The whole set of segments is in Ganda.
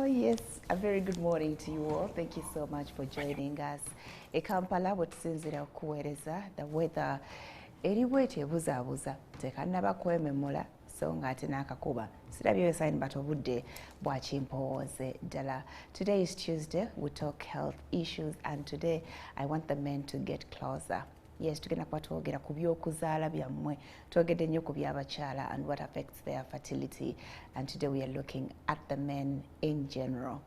yes, a very good morning to you all. Thank you so much for joining us. E Kampala bwetusinzira okuweereza the weather eriwo etyebuzaabuza tekannaba kwememula so ng'ate n'akakuba sirabyeyo sign but obudde bwakimpowooze ddala. Today is Tuesday, we talk health issues and today I want the men to get closer. Yes, tugenda kuba twogera ku by'okuzaala byammwe, twogedde nnyo ku by'abakyala and what affects their fertility, and today we are looking at the men in general.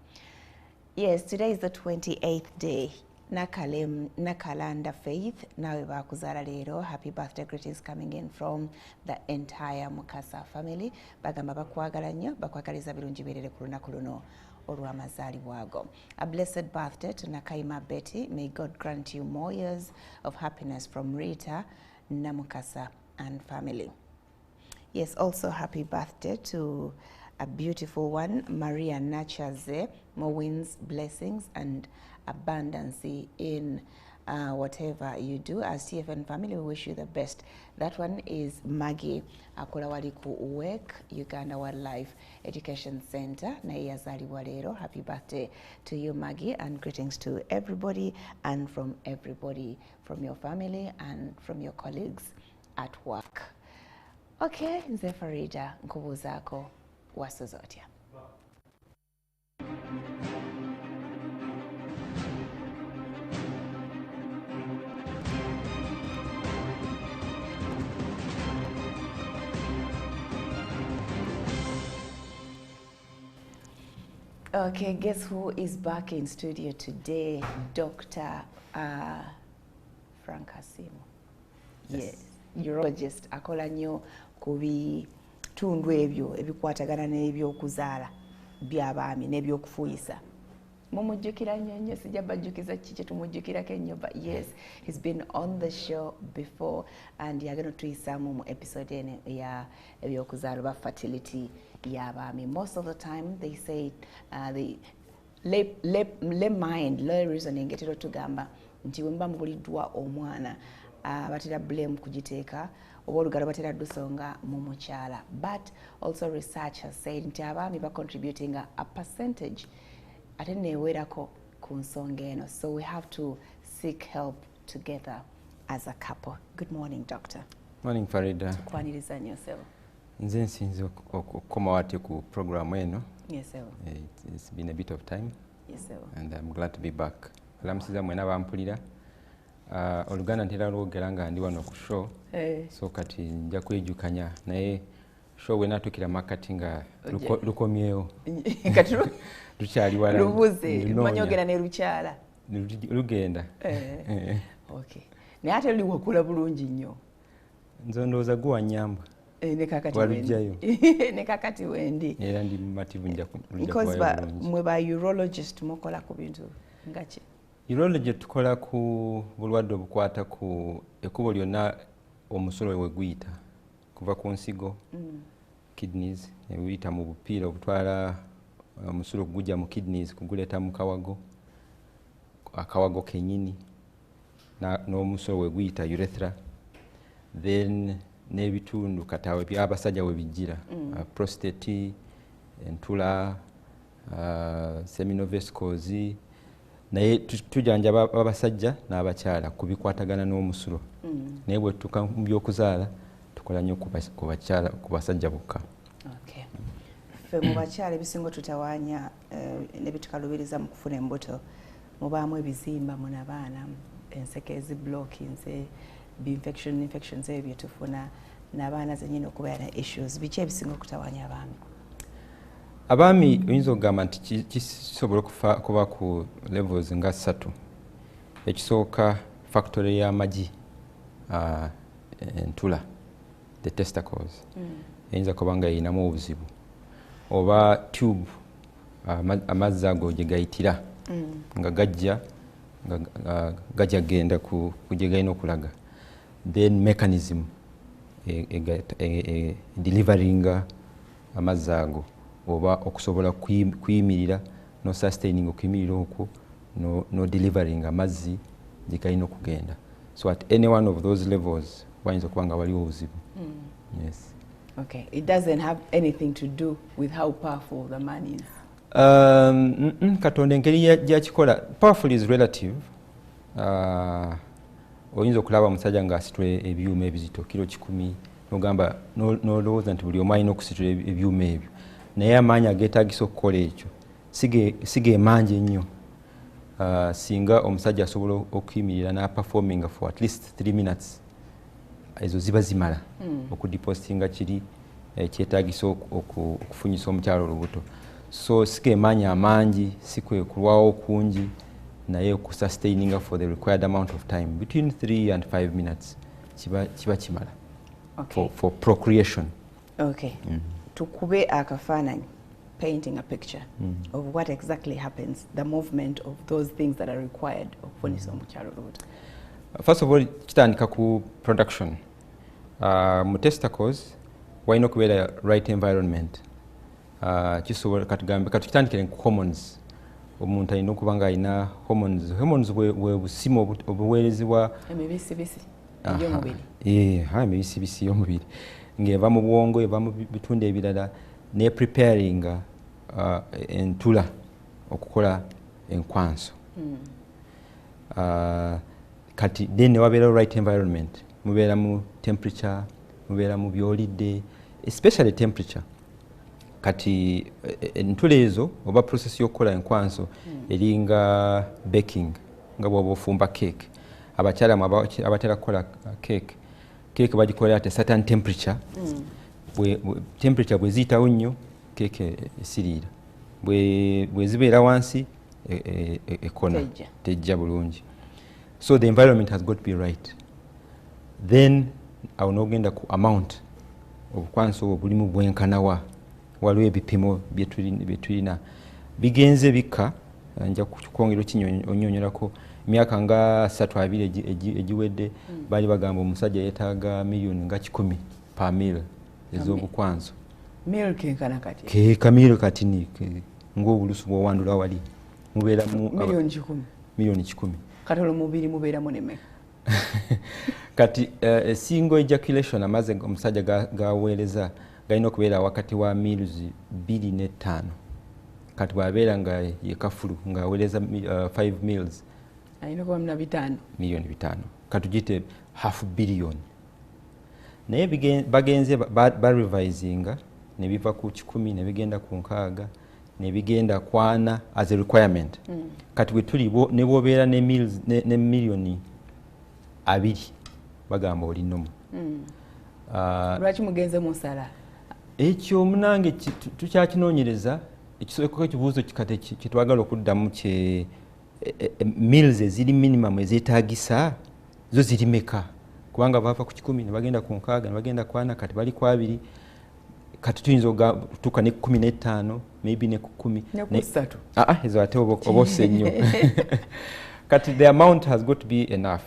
Yes, today is the 28th day. Nakalanda Faith, nawe bakuzaala leero. Happy birthday greetings coming in from the entire Mukasa family. Bagamba bakwagala nnyo, bakwagaliza birungi birere ku lunaku luno olw'amazaalibwago. A blessed birthday to Nakaima Betty. May God grant you more years of happiness from Rita, Namukasa and family. Yes, also happy birthday to a beautiful one, Maria Nachaze. More wins, blessings and abundance in whatever you do. As TFN family, we wish you the best. That one is Maggie akola wali ku UWEC, Uganda Wildlife Education Center. Naye yazaalibwa leero. Happy birthday to you, Maggie, and greetings to everybody and from everybody, from your family and from your colleagues at work. Okay, nze Farida nkubuuzaako wasuze otya? Okay, guess who is back in studio today? Dr. Frank Hasimu. Yes, urologist. Akola nnyo ku bitundu ebyo ebikwatagana n'ebyokuzaala by'abaami n'ebyokufuuyisa. Mumujjukira nnyo sijja bajjukiza kiki tumujjukirako ennyo, but yes, he's been on the show before and yagenda tuyisaamu mu episode eno ya ebyokuzaala oba fertility y'abaami. Most of the time they say le reasoning etera tugamba nti bwe muba mubuliddwa omwana batera blame kugiteeka oba olugalo batera ddusonga mu mukyala, but also research has said nti abaami ba contributing a percentage ate neewerako ku nsonga eno, so we have to seek help together as a couple. Good morning, doctor. Morning, Farida. Tukwaniriza nnyo sebo. Nze nsinze okukoma wate ku program eno. Yes, sebo. It's been a bit of time. Yes, sebo. And I'm glad to be back. Alamusiza mwena bampulira. Oluganda ntera lwogera nga ndi wano ku show. So kati nja kwejukanya naye show wenatukira makati nga lukomyewo. Kati lukyali wala. Lubuze, lumanyogera ne lukyala. Lugenda. Okay. Naye ate luli wakula bulungi nnyo. Nze ndowooza guwanyamba. Nekakati wendi. Era ndi mumativu nja because mwe ba urologist mukola ku bintu ngaki? Urologist tukola ku bulwadde obukwata ku ekkubo lyonna omusulo we guyita kuva ku nsigo, kidneys, ebiyita mu bupiira obutwala omusulo gujja mu kidneys kuguleeta mu kawago, akawago kennyini n'omusulo we guyita urethra, then n'ebitundu katawe by'abasajja we bijjira, prostate, entula, seminal-vesicles, naye tujanjaba abasajja n'abakyala ku bikwatagana n'omusulo. Naye bwe tutuuka mu by'okuzaala tukola nnyo ku bakyala, ku basajja bokka. Okay. Ffe mu bakyala ebisinga tutawaanya ne bitukalubiriza mu kufuna embuto mubaamu ebizimba mu nabaana, enseke eziblokinze, infections ebyo tufuna n'abaana zennyini okubeera ne issues. Biki ebisinga okutawaanya abaami? Abaami oyinza okugamba nti kisobola kuba ku levels nga 3. Ekisooka factory y'amagi, entula, the testicles, eyinza kuba nga erinamu obuzibu, oba tube, amazzi ago gye gayitira nga gajja genda ku gye galina okulaga. Then mechanism delivering amazzi ago oba okusobola kuyimirira no sustaining okuyimirira okwo no delivering amazzi gye galina okugenda. So at any one of those levels wayinza okuba nga waliwo obuzibu. Yes. Okay, it doesn't have anything to do with how powerful the man is. Katonda engeri gyakikola powerful is relative. Oyinza okulaba omusajja ng'asitula ebyuma ebizito kilo 10 n'ogamba n'olowooza nti buli omu alina okusitula ebyuma ebyo, naye amaanyi ageetaagisa okukola ekyo si ge mangi ennyo. Singa omusajja asobola okuyimirira n'aperforminga for at least 3 minutes, ezo ziba zimala okudipositinga kiri kyetaagisa okufunyisa omukyalo olubuto. So si ge maanyi amangi, si kwe kulwawo kungi, naye okusustaininga for the required amount of time between 3 and 5 minutes kiba kimala. Okay. For procreation. Okay. Tukube akafaananyi, painting a picture of what exactly happens, the movement of those things that are required okufunyisa omukyalo olubuto. First of all, kitandika ku production. Mu testicles walina okubeera right environment. Kisobola katutandikire ku hormones. Omuntu alina okuba nga alina hormones. Hormones bwe busimu obuweerezebwa emibisibisi y'omubiri. Emibisibisi y'omubiri ng'eva mu bwongo, eva mu bitundu ebirala ne preparinga entula okukola enkwanso. Kati then newabeera right environment, mubeera mu temperature, mubeera mu byolidde, especially temperature. Kati entula ezo oba process y'okukola enkwanso eringa baking, nga bw'oba ofumba cake. Abakyala abatera kukola cake bagikola at a certain temperature. Temperature bwe ziyitawo nnyo cake esiriira, bwe zibeera wansi ekona tejja bulungi. So the environment has got to be right. Then awo n'ogenda ku amount obukwanso obwo bulimu bwenkanawa, waliwo ebipimo bye tulina bigenze bikka. Nja kukwongera onyonyolako emyaka nga 3-2 egiwedde baali bagamba omusajja yeetaaga million nga 10 per meal ez'obukwanso. Meal kenkana kati? Keeka kati ng'obulusu bw'owandula wali mubeeramu million 10. Kati olw'omubiri mubeeramu n'emmeka? Kati single ejaculation amazzi omusajja gaweereza galina okubeera wakati wa meals 2 ne 5. Kati bw'abeera nga ye kafulu ng'aweereza 5 meals alina kuba na 5 million 5. Katugite half billion. Naye bagenze barevisinga ne biva ku 10 ne bigenda ku 6 ne bigenda ku 4 as a requirement. Kati bwe tuli ne bw'obeera ne meals ne million 2 bagamba oli nnomo. Lwaki mugenze mu nsala? Ekyo munange tukyakinoonyereza. Ekisooka ekibuuzo kikate kitwagala okuddamu kye meals eziri minimum ezeetaagisa zo ziri meka? Kubanga bava ku 10 ne bagenda ku 6 ne bagenda ku 4 kati bali ku 2. Kati tuyinza okutuuka ne 15 maybe ne ku 10 ne ku 3. Ezo ate oba osse nnyo. Kati the amount has got to be enough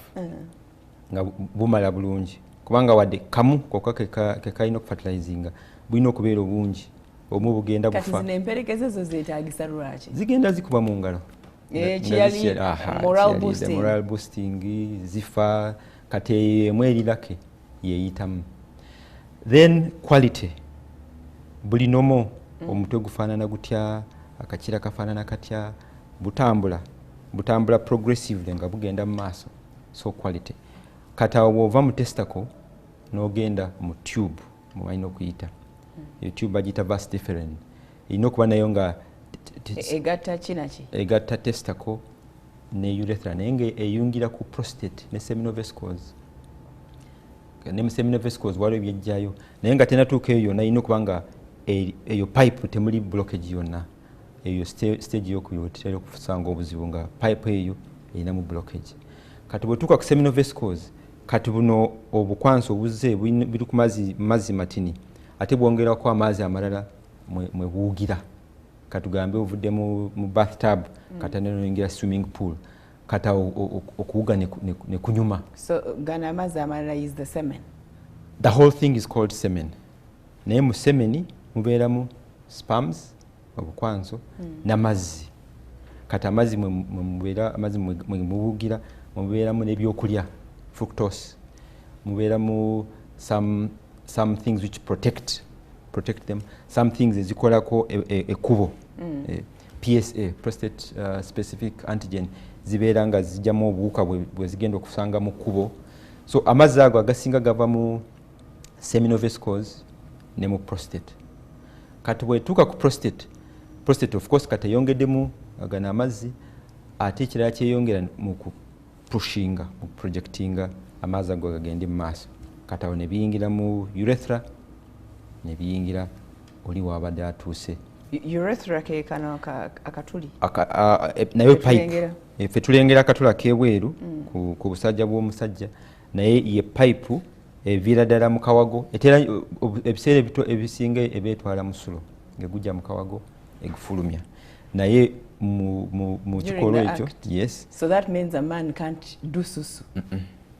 nga bumala bulungi, kubanga wadde kamu kokka kekalina okufertilizinga bulina okubeera obungi omu bugenda bufa. Kati zino emperekeze zo zeetaagisa lwaki? Zigenda zikuba mu ngalo. Kiyali moral boosting zifa kati emu erirake yeeyitamu. Then quality, buli nomo omutwe gufaanana gutya, akakira kafaanana katya, butambula progressively nga bugenda mu maaso. So quality. Kati awo bw'ova mu testicle n'ogenda mu tube mwalina okuyita. Iyo tube bagiyita vas deferens. Erina okuba nayo nga egatta kinaki? Egatta testicle ne urethra naye nga eyungira ku prostate ne seminal vesicles. Ne seminal vesicles waliwo ebyejjayo naye nga tenatuuka eyo yonna erina okuba nga eyo pipe temuli blockage yonna. Eyo stage y'okuyotera okusanga obuzibu nga pipe eyo erinamu blockage. Kati bwetuuka ku seminal vesicles, kati buno obukwanso obuzze biri ku mazzi matini ate bwongerako amazzi amalala mwe buwugira. Katugambe ovudde mu bathtub kati n'oyingira swimming pool kati okuwuga ne kunyuma. So gana amazzi amalala is the semen? The whole thing is called semen. Naye mu semeni mubeeramu sperms obukwanso n'amazzi. Kati amazzi mwe muwugira mubeeramu n'ebyokulya fructose, mubeeramu some things which protect them, some things ezikolako ekkubo. PSA, prostate specific antigen, zibeera nga zijjamu obuwuka bwe zigenda okusanga mu kkubo. So amazzi ago agasinga gava mu seminal vesicles ne mu prostate. Kati bwetuuka ku prostate of course kati eyongeddemu agana amazzi, ate ekirala kyeyongera mu kupushinga, mu projectinga amazzi ago gagende mu maaso. Kati awo ne biyingira mu urethra, ne biyingira oli waabadde atuuse. Urethra ke kano akatuli? Nayo pipe. Ffe tulengera akatuli ak'ebweru ku busajja bw'omusajja, naye ye pipe eviira ddala mu kawago. Ebiseera ebisinga ebeetwala mu sulo ng'egujja mu kawago egufulumya. Naye mu kikolwa ekyo, yes. So that means a man can't do susu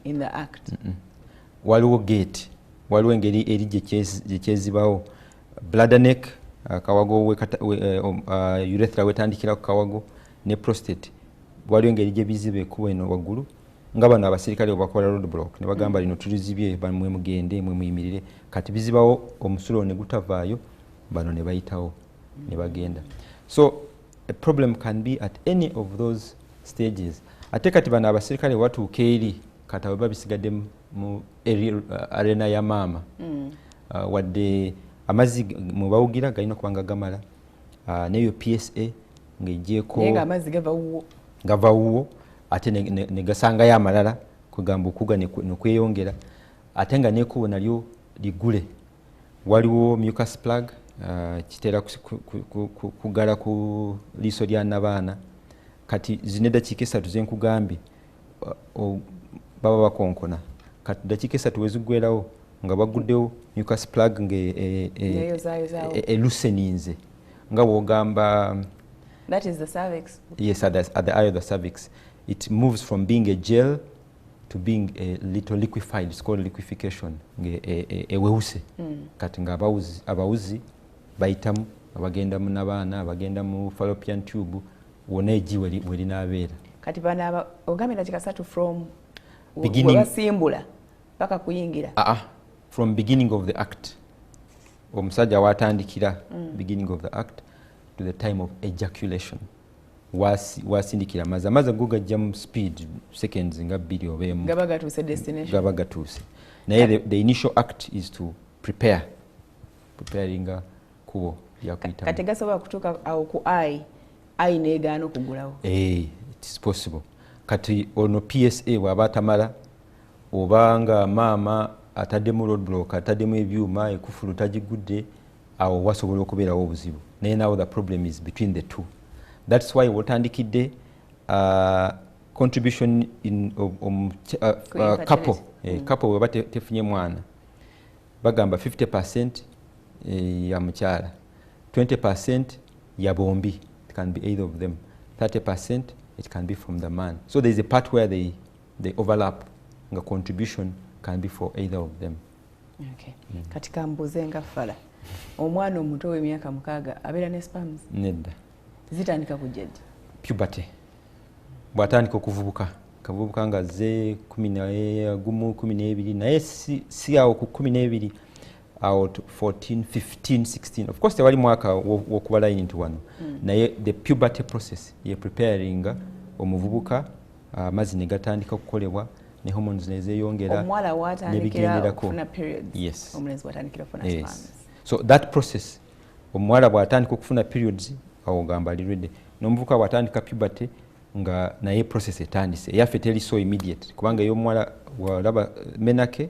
in the act? Waliwo gate, waliwo engeri eri gye kyezibawo. Bladder neck, kawago urethra wetandikira ku kawago, ne prostate waliwo engeri gye biziba ekkubo eno waggulu, nga bano abasirikale bakola road block ne bagamba lino tulizibye mwe mugende mwe muyimirire. Kati bizibawo omusulo ne gutavaayo, bano ne bayitawo ne bagenda. So a problem can be at any of those stages. Ate kati bano abasirikale watuuka eri kati abo babisigadde mu arena ya maama, wadde amazzi mwe bawugira galina kubanga gamala, neyo PSA ng'ejjeeko naye ng'amazzi gava wuwo, ate ne gasangayo amalala kugamba okuga nekweyongera, ate nga n'ekkubo nalyo ligule. Waliwo mucus plug, kitera kugala ku liiso lya nabaana. Kati zino eddakiika 3 zenkugambye baba bakonkona, kati dakiika 3 weziggwerawo nga baguddewo mucus plug eluseninze nga bwogamba. That is the cervix? Yes, at the eye of the cervix. It moves from being a gel to being a little liquefied. It's called liquefaction. Ewewuse. Kati nga abawuzi bayitamu, abagenda mu nabaana, abagenda mu fallopian tube, wona egi welinabeera. Kati bana ogambye dakiika 3 from beginning basimbula paka kuyingira? From beginning of the act. Omusajja watandikira beginning of the act to the time of ejaculation. Wasindikira amazzi go gajja mu speed seconds nga 2 oba 1 gaba gatuuse destination, gaba gatuuse. Naye the initial act is to preparinga kubo yakuyitamu. Kati gasobola kutuuka awo ku eye neegaana okugulawo? It is possible. Kati ono PSA bw'aba atamala, obanga maama ataddemu roadblock, ataddemu ebyuma, ekufulu tagigudde, awo wasobola okubeerawo obuzibu. Naye now the problem is between the two. That's why wotandikidde contribution in couple. Couple weba tefunye mwana, bagamba 50% ya mukyala, 20% ya bombi. It can be either of them. 30% it can be from the man. So there is a part where they overlap. The contribution can be for either of them. Okay. Katika mbuze nga fala, omwana omuto w'emyaka 6 abeera ne spams? Nedda. Zitandika kujja ddi? Puberty. Bw'atandika okuvubuka, kavubuka nga ze 11, 12, naye si awo ku 12, awo 14, 15, 16. Of course tewali mwaka w'okuba line into wano. Naye the puberty process ye preparing omuvubuka, amazzi ne gatandika okukolebwa, ne hormones nezeyongera, omwala watandikira okufuna periods. Yes. Omulenzi watandikira okufuna spams. So that process, omuwala bw'atandika okufuna periods, awo gamba ali ready. N'omuvubuka bw'atandika puberty nga naye process etandise. Yaffe teri so immediate, kubanga y'omuwala walaba menake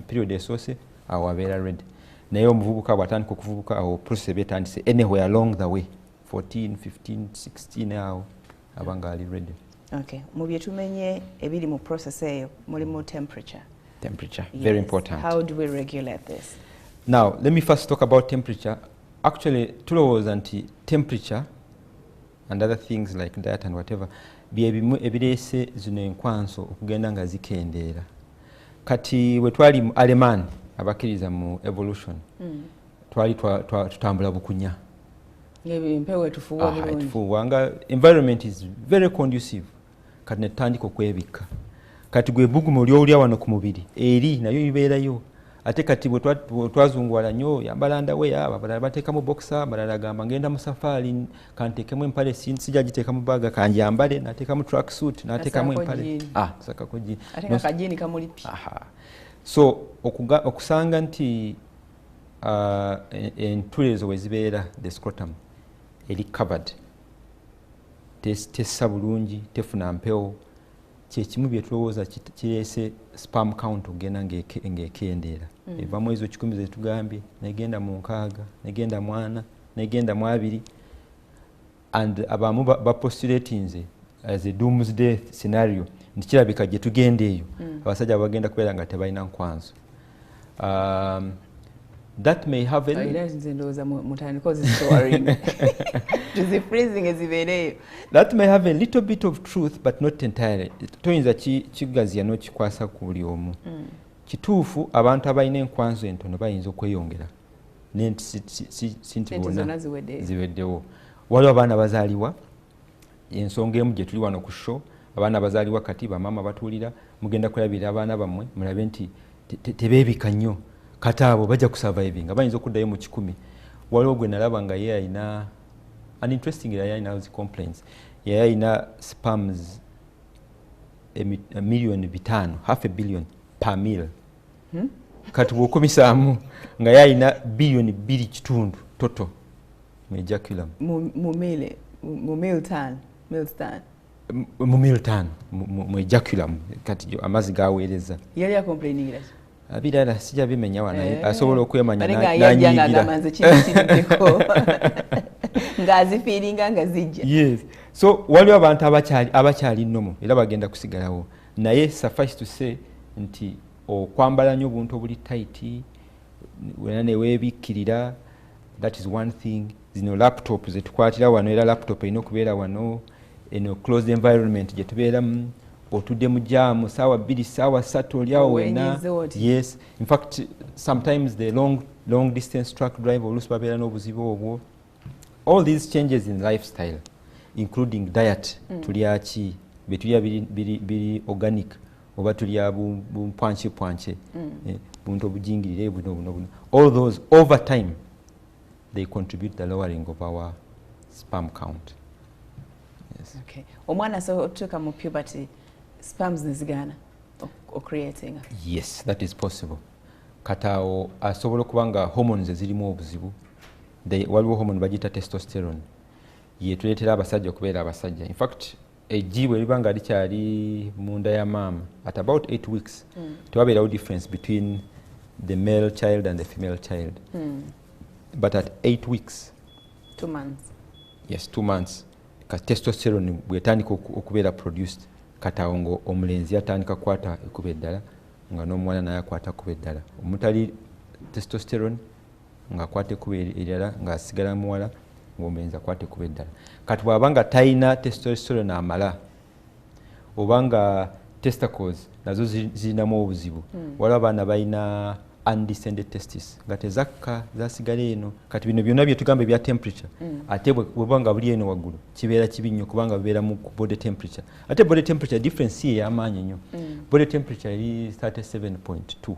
period esoose, awo abeera ready. Naye omuvubuka bw'atandika okuvubuka, awo process eba etandise anywhere along the way, 14, 15, 16 awo abanga ali ready. Okay. Mu bye tumenye ebiri mu process eyo mulimu temperature. Temperature, very important. How do we regulate this? Now, let me first talk about temperature. Actually, tulowooza nti temperature and other things like that and whatever byebimu ebireese zino enkwanso okugenda nga zikendeera. Kati we twali mu Alemani abakkiriza mu evolution, twali tutambula bukunya. Empewo etufuuwa bulungi. Etufuuwa nga environment is very conducive. Kati ne tutandika okwebikka. Kati gwe bbugumu ly'olya wano ku mubiri eri nayo ibeerayo. ate kati bwe twazunguwala nnyo yambala ndaweya abalala bateekamu boxer abalala agamba ngenda mu safari kanteekemu empale sijja giteeka mu baaga kanjambale nateekamu track suit nateekamu empale sakako jini ate nga kajini kamulipi so okusanga nti entule ezo bwe zibeera the scrotum eri covered tessa bulungi tefuna mpewo kyekimu bye tulowooza kireese sperm count ogenda ng'ekendeera eva mu ezo 10 ze tugambye negenda mu 6 negenda mu 4 negenda mu 2 and abamu bapostulatinze as a doomsday scenario nti kirabika gye tugenda eyo abasajja bagenda kubeera nga tebalina nkwanso. That may have a that may have a little bit of truth but not entirely. Toyinza kigaziya n'okikwasa ku buli omu. Kituufu abantu abalina enkwanso entono bayinza okweyongera sinti bonna ziweddewo. Waliwo abaana bazaalibwa ensonga emu gye tuli wano ku show abaana bazaalibwa kati bamaama batuulira mugenda kulabira abaana bammwe mulabe nti tebeebika nnyo kati abo bajja kusurvivinga bayinza okuddayo mu 10. Waliwo gwe nalaba nga ye alina uninterestingly alina complaints ye alina spams 5 million, half a billion per meal. Kati bw'okumisaamu nga ye alina billion 2.5 toto mu ejaculum mu milton mu ejaculum kati amazzi gaweereza yali akomplainingira abirala sijja bimenya wana asobola okwemanya n'anyigira ng'azifiiringa nga zijja. Yes, so waliwo abantu abakyali nnomo era bagenda kusigalawo naye suffice to say nti okwambala nnyo obuntu obuli tight wena neweebikkirira that is one thing. Zino laptop zetukwatira wano era laptop erina okubeera wano eno closed environment gye tubeeramu otudde mu jaamu saawa 2 saawa 3 oliawo wena. Yes, in fact sometimes the long distance truck drive oluusi babeera n'obuzibu obwo. All these changes in lifestyle including diet tulya ki betulya biri organic oba tulya bumpwanche buntu obujingirire buno all those over time they contribute the lowering of our sperm count. Yes. Okay. Omwana so tuka mu puberty sperms nizigana or creating. Yes, that is possible. Katao asobola kubanga hormones ezirimu obuzibu. Waliwo hormone bagita testosterone. Ye tuleetera abasajja okubeera abasajja. In fact, ejibwe libanga likyali munda ya mama at about 8 weeks. Tewabeerawo difference between the male child and the female child. But at 8 weeks, 2 months. Yes, 2 months. Testosterone bwetandika okubeera produced katawo ngo omulenzi atandika kwata ekuba eddala nga n'omwana naye akwata kuba eddala. Omutali testosterone nga akwata ekuba eddala nga asigala muwala ng'omulenzi akwata ekuba eddala. Kati bw'abanga talina testosterone amala obanga testicles nazo zirinamu obuzibu waliwo abaana balina undescended testis nga tezakka zasigala eno. Kati bino byonna bye tugamba ebya temperature ate bwebanga buli eno waggulu kibeera kibi nnyo kubanga bibeera mu body temperature. Ate body temperature difference ye y'amaanyi nnyo. Body temperature eri 37.2.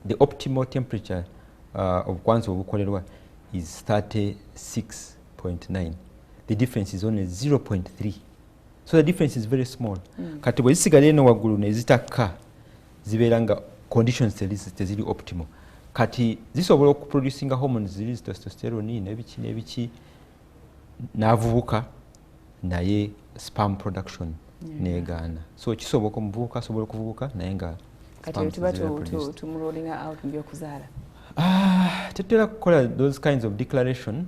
The optimal temperature obukwanzi obukolerwa is 36.9. The difference is only 0.3. So the difference is very small. Kati bwe zisigala eno waggulu ne zitakka zibeera nga conditions teziri optimal. Kati zisobola okuproducinga hormones ziri testosterone n'ebiki n'avubuka naye sperm production neegaana. So kisoboka omuvubuka asobola okuvubuka naye nga kati tuba tumuloading out by'okuzaala. Tetera kukola those kinds of declaration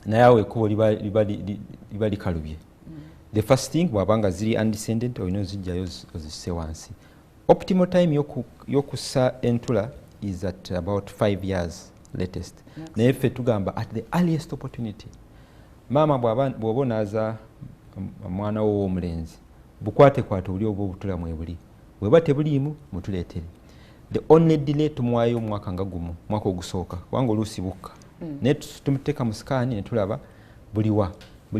naye awo ekkubo liba likalubye. The first thing bw'abanga ziri undescended olina ozijjayo ozisse wansi. Optimal time yokussa entula is at about 5 years latest. Naye ffe tugamba at the earliest opportunity. Maama bw'oba onaaza mwana wo w'omulenzi bukwatekwate buli oba obutula mwebuli. Bweba tebuliimu mutuleetere. The only delay tumuwaayo omwaka nga gumu, mwaka ogusooka kubanga oluusi bukka. Naye tumuteeka mu sikaani ne tulaba buli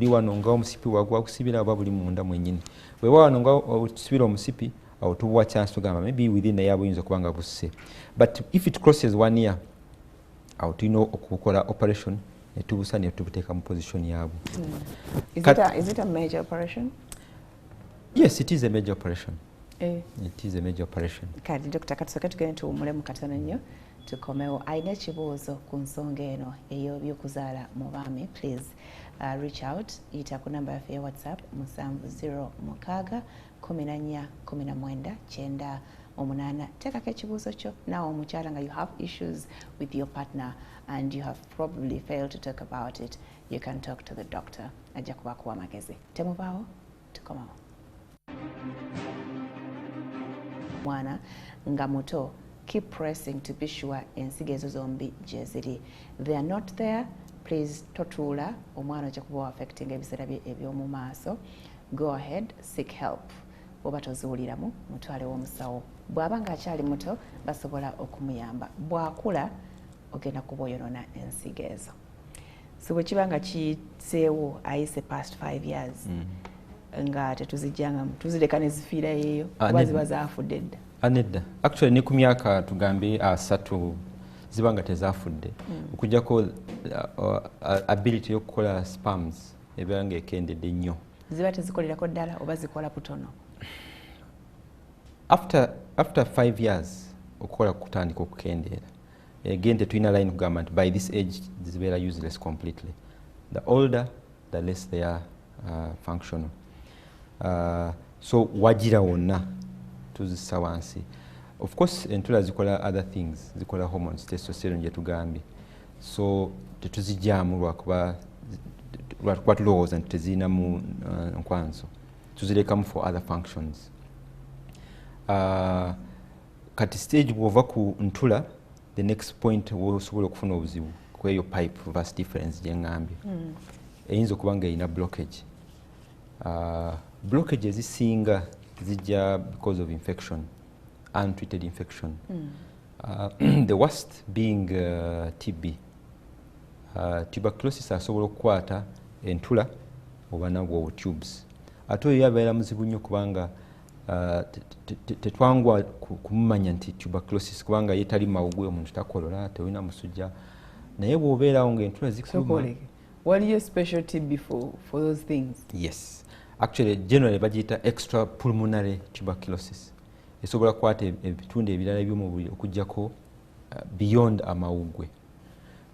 wano nga omusipi wagwa kusibira oba buli munda mwennyini. Bweba wano nga okusibira omusipi awo tubuwa chance tugamba maybe within a year buyinza okuba nga busse, but if it crosses 1 year awo tulina okukola operation netubusa netubuteeka mu position yaabwe. Is it a major operation? Yes, it is a major operation. It is a major operation. Kati Dr. Katusoke tugende tuwumule mu katono nnyo tukomewo. Alina ekibuuzo ku nsonga eno ey'okuzaala mu baami, please reach out, yita ku namba yaffe ya WhatsApp 70141499. Teekako ekibuuzo kyo naawe omukyala nga you have issues with your partner and you have probably failed to talk about it, you can talk to the doctor. Ajja kubakuwa amagezi. Temuvaawo, tukomawo. Mwana nga muto, keep pressing to be sure ensigo ezo zombi gye ziri. They are not there, please totuula, omwana ojja kuba affecting ebiseera bye eby'omu maaso. Go ahead, seek help. Oba toziwuliramu, mutwale w'omusawo. Bw'aba ng'akyali muto basobola okumuyamba. Bw'akula ogenda kuba oyonoona ensigo ezo. So bwe kiba nga kiseewo ayise past 5 years nga tetuzijjangamu, tuzireka ne zifiira yeeyo kuba ziba zaafudde dda. Nedda. Actually ne ku myaka tugambe 3 ziba nga tezaafudde. Okuggyako ability y'okukola sperms eba nga ekendedde nnyo. Ziba tezikolerako ddala oba zikola butono? After 5 years okukola kutandika okukendeera. Again tetulina line kugamba nti by this age zibeera useless completely. The older the less they are functional. So wagira wonna tuzissa wansi. Of course entula zikola other things, zikola hormones, testosterone gye tugambye. So tetuzijjaamu lwakuba tulowooza nti tezirinamu nkwanso. Tuzirekamu for other functions. Kati stage bw'ova ku ntula, the next point wosobola okufuna obuzibu kweyo pipe vas difference gye ngambye. Eyinza okuba nga erina blockage. Blockage ezisinga zijja because of infection, untreated infection. The worst being TB. Tuberculosis asobola okukwata entula oba nabwo tubes. Ate oyo yabeera muzibu nnyo kubanga tetwangwa kumumanya nti tuberculosis kubanga yetali mawugwe omuntu takolola tewina musujja naye bw'obeerawo ng'entula zikuluma. Waliyo special TB for those things? Yes. Actually, generally bagiyita extra pulmonary tuberculosis. Esobola kukwata ebitundu ebirala by'omubiri okuggyako beyond amawugwe.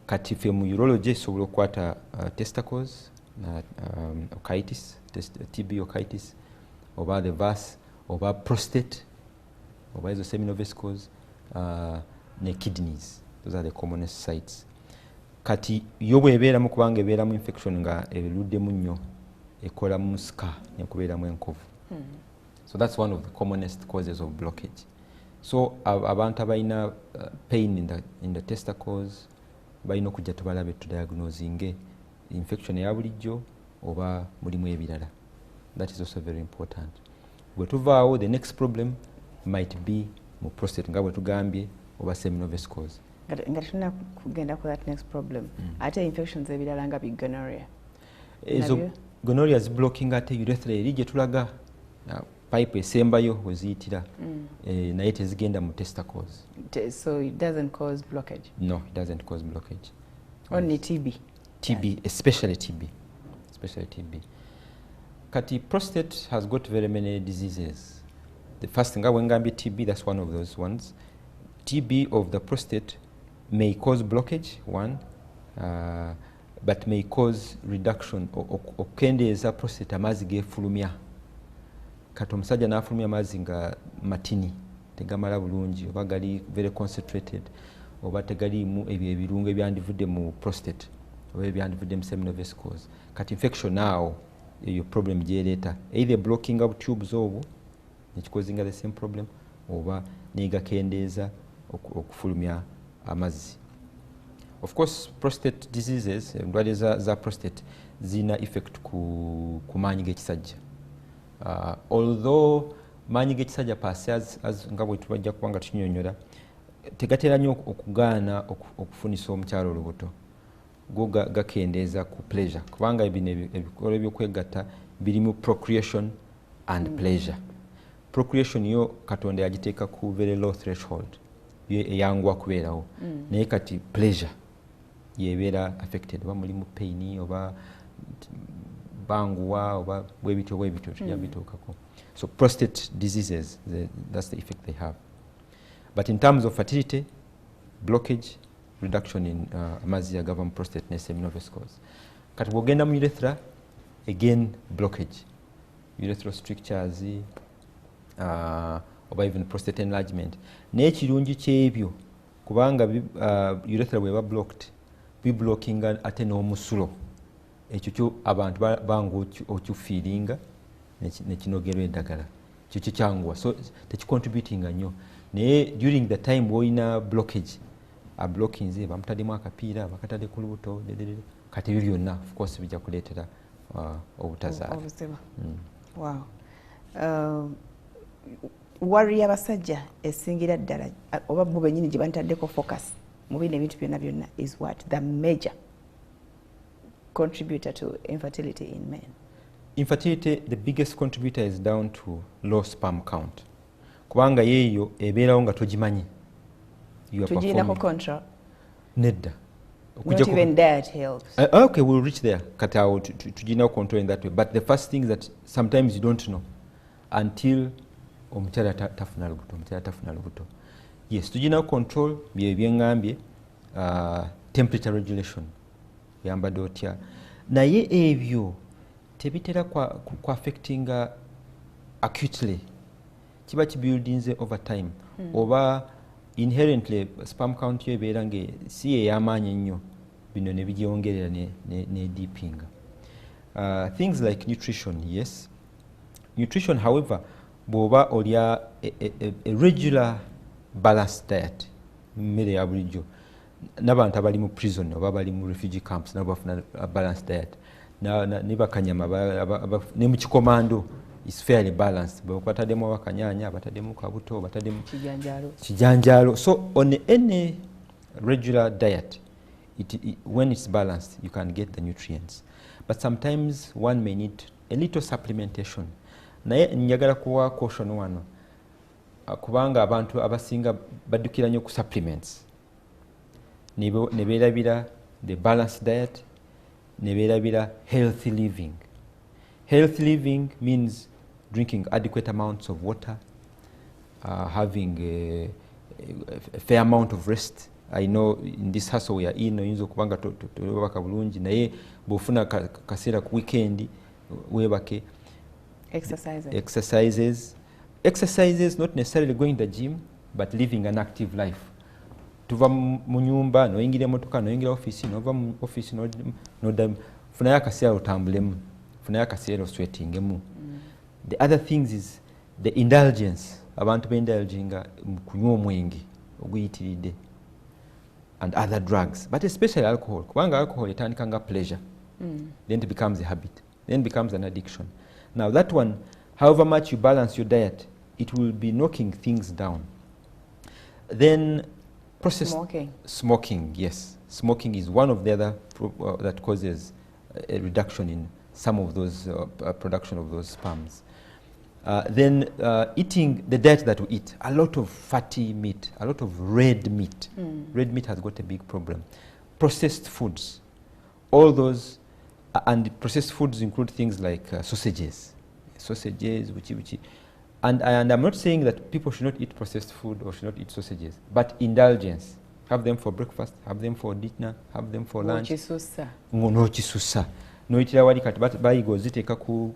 Kati ffe mu urology esobola okukwata testicles, okitis, TB okitis, oba the vas, oba prostate, oba ezo seminal-vesicles, ne kidneys. Those are the commonest sites. Kati yo bw'ebeeramu kubanga ebeeramu infection nga eruddemu nnyo ekola mu scar nekubeeramu enkovu. So that's one of the commonest causes of blockage. So abantu abalina pain in the testicles balina okujja tubalabe tudiagnosinge infection eya bulijjo oba mulimu ebirala. That is also very important. Bwe tuvaawo, the next problem might be mu prostate nga bwe tugambye oba seminal-vesicles. Nga tulina kugenda ku that next problem. Ate infections ebirala nga gonorrhea. Ezo gonorrhea ziblocking ate urethra eri gye tulaga pipe esembayo we ziyitira naye tezigenda mu testicles. So it doesn't cause blockage? No, it doesn't cause blockage. Only TB? TB, especially TB. Especially TB. Kati prostate has got very many diseases. The first thing, when ngambye TB, that's one of those ones. TB of the prostate may cause blockage, one, but may cause reduction. Okendeeza prostate amazzi gefulumya. Kati omusajja n'afulumya amazzi nga matini, tegamala bulungi, oba gali very concentrated, oba tegaliimu ebyo ebirungo ebyandivudde mu prostate, oba ebyandivudde mu seminal-vesicles. Kati infection naawo eyo problem gyeleeta. Either blocking of tubes obwo, nekikozinga the same problem, oba negakendeeza okufulumya amazzi. Of course, prostate diseases, endwadde za prostate, zina effect ku maanyi g'ekisajja. Although maanyi g'ekisajja paasi nga bwe tubajja kubanga tunyonyola, tegatera nnyo okugaana okufunisa omukyalo olubuto. Go gakendeeza ku pleasure. Kubanga bino ebikolwa by'okwegatta birimu procreation and pleasure. procreation yo Katonda yagiteeka ku very low threshold eyangwa kubeerawo naye kati pleasure yebeera affected oba mulimu pain oba banguwa oba bwebityo tujja bituukako. So prostate diseases, that's the effect they have. But in terms of fertility, blockage, reduction in amazzi agava mu prostate ne seminovesicles. Kati bw'ogenda mu urethra, again blockage, urethral strictures, oba even prostate enlargement. Naye ekirungi ky'ebyo kubanga urethra bw'eba blocked, biblockinga ate n'omusulo. Ekyo kyo abantu bangu okyufiiringa nekinogerwa eddagala. Ekyo kyanguwa. So tekicontributinga nnyo. Naye during the time woina blockage, blockinze bamutaddemu akapiira bakatadde ku lubuto kati ebyo byonna of course bijja kuleetera obutazaala. Wow. Worry y'abasajja esingira ddala oba bo bennyini gye bantaddeko focus mu bino ebintu byonna is what? The major contributor to infertility in men. Infertility, the biggest contributor is down to low sperm count. Kubanga yeeyo ebeerawo nga togimanyi. Tugiinako control? Nedda. Not even diet helps. Okay, we'll reach there. Kati awo tugiinako control in that way. But the first thing is that sometimes you don't know until omukyala tafuna lubuto. Yes, tugiinako control byeŋŋambye temperature regulation. Yambadde otya. Naye ebyo tebitera kwa affecting acutely. Kiba kibuildinze over time. Oba inherently sperm count yo ebeera nge si ey'amaanyi ennyo bino ne bigyongerera ne deepinga. Things like nutrition, yes. Nutrition, however, bw'oba olya a regular balanced diet, mmere ya bulijjo, n'abantu abali mu prison oba bali mu refugee camps nabo bafuna balanced diet, ne bakanyama ne mu kikomando is fairly balanced. Bataddemu abakanyanya, bataddemu kabuto, bataddemu kijanjalo. So on any regular diet, when it's balanced, you can get the nutrients. But sometimes one may need a little supplementation. Naye njagala kuwa caution wano. Kubanga abantu abasinga baddukira nnyo ku supplements. Ne beerabira the balanced diet, ne beerabira healthy living. Healthy living means drinking adequate amounts of water, having a fair amount of rest. I know in this hustle we are in, oyinza okubanga tolabaka bulungi naye bw'ofuna kaseera ku weekend weebake. Exercises, not necessarily going to the gym, but living an active life. Tuva mu nyumba, noyingira emotoka, noyingira office, nova mu office, funayo akaseera otambulemu, funayo akaseera oswetingemu. The other things is the indulgence. Abantu beindulginga kunywa omwenge oguyitiridde and other drugs, but especially alcohol. Kubanga alcohol etandika nga pleasure, then it becomes a habit, then becomes an addiction. Now that one, however much you balance your diet, it will be knocking things down. Then smoking, yes. Smoking is one of the other that causes a reduction in some of those production of those sperms. Then eating the diet that we eat, a lot of fatty meat, a lot of red meat. Red meat has got a big problem. Processed foods, all those, and processed foods include things like sausages, which. And I'm not saying that people should not eat processed food or should not eat sausages, but indulgence. Have them for breakfast, have them for dinner, have them for lunch. No chisusa. No itira wali kati bayigo ziteeka ku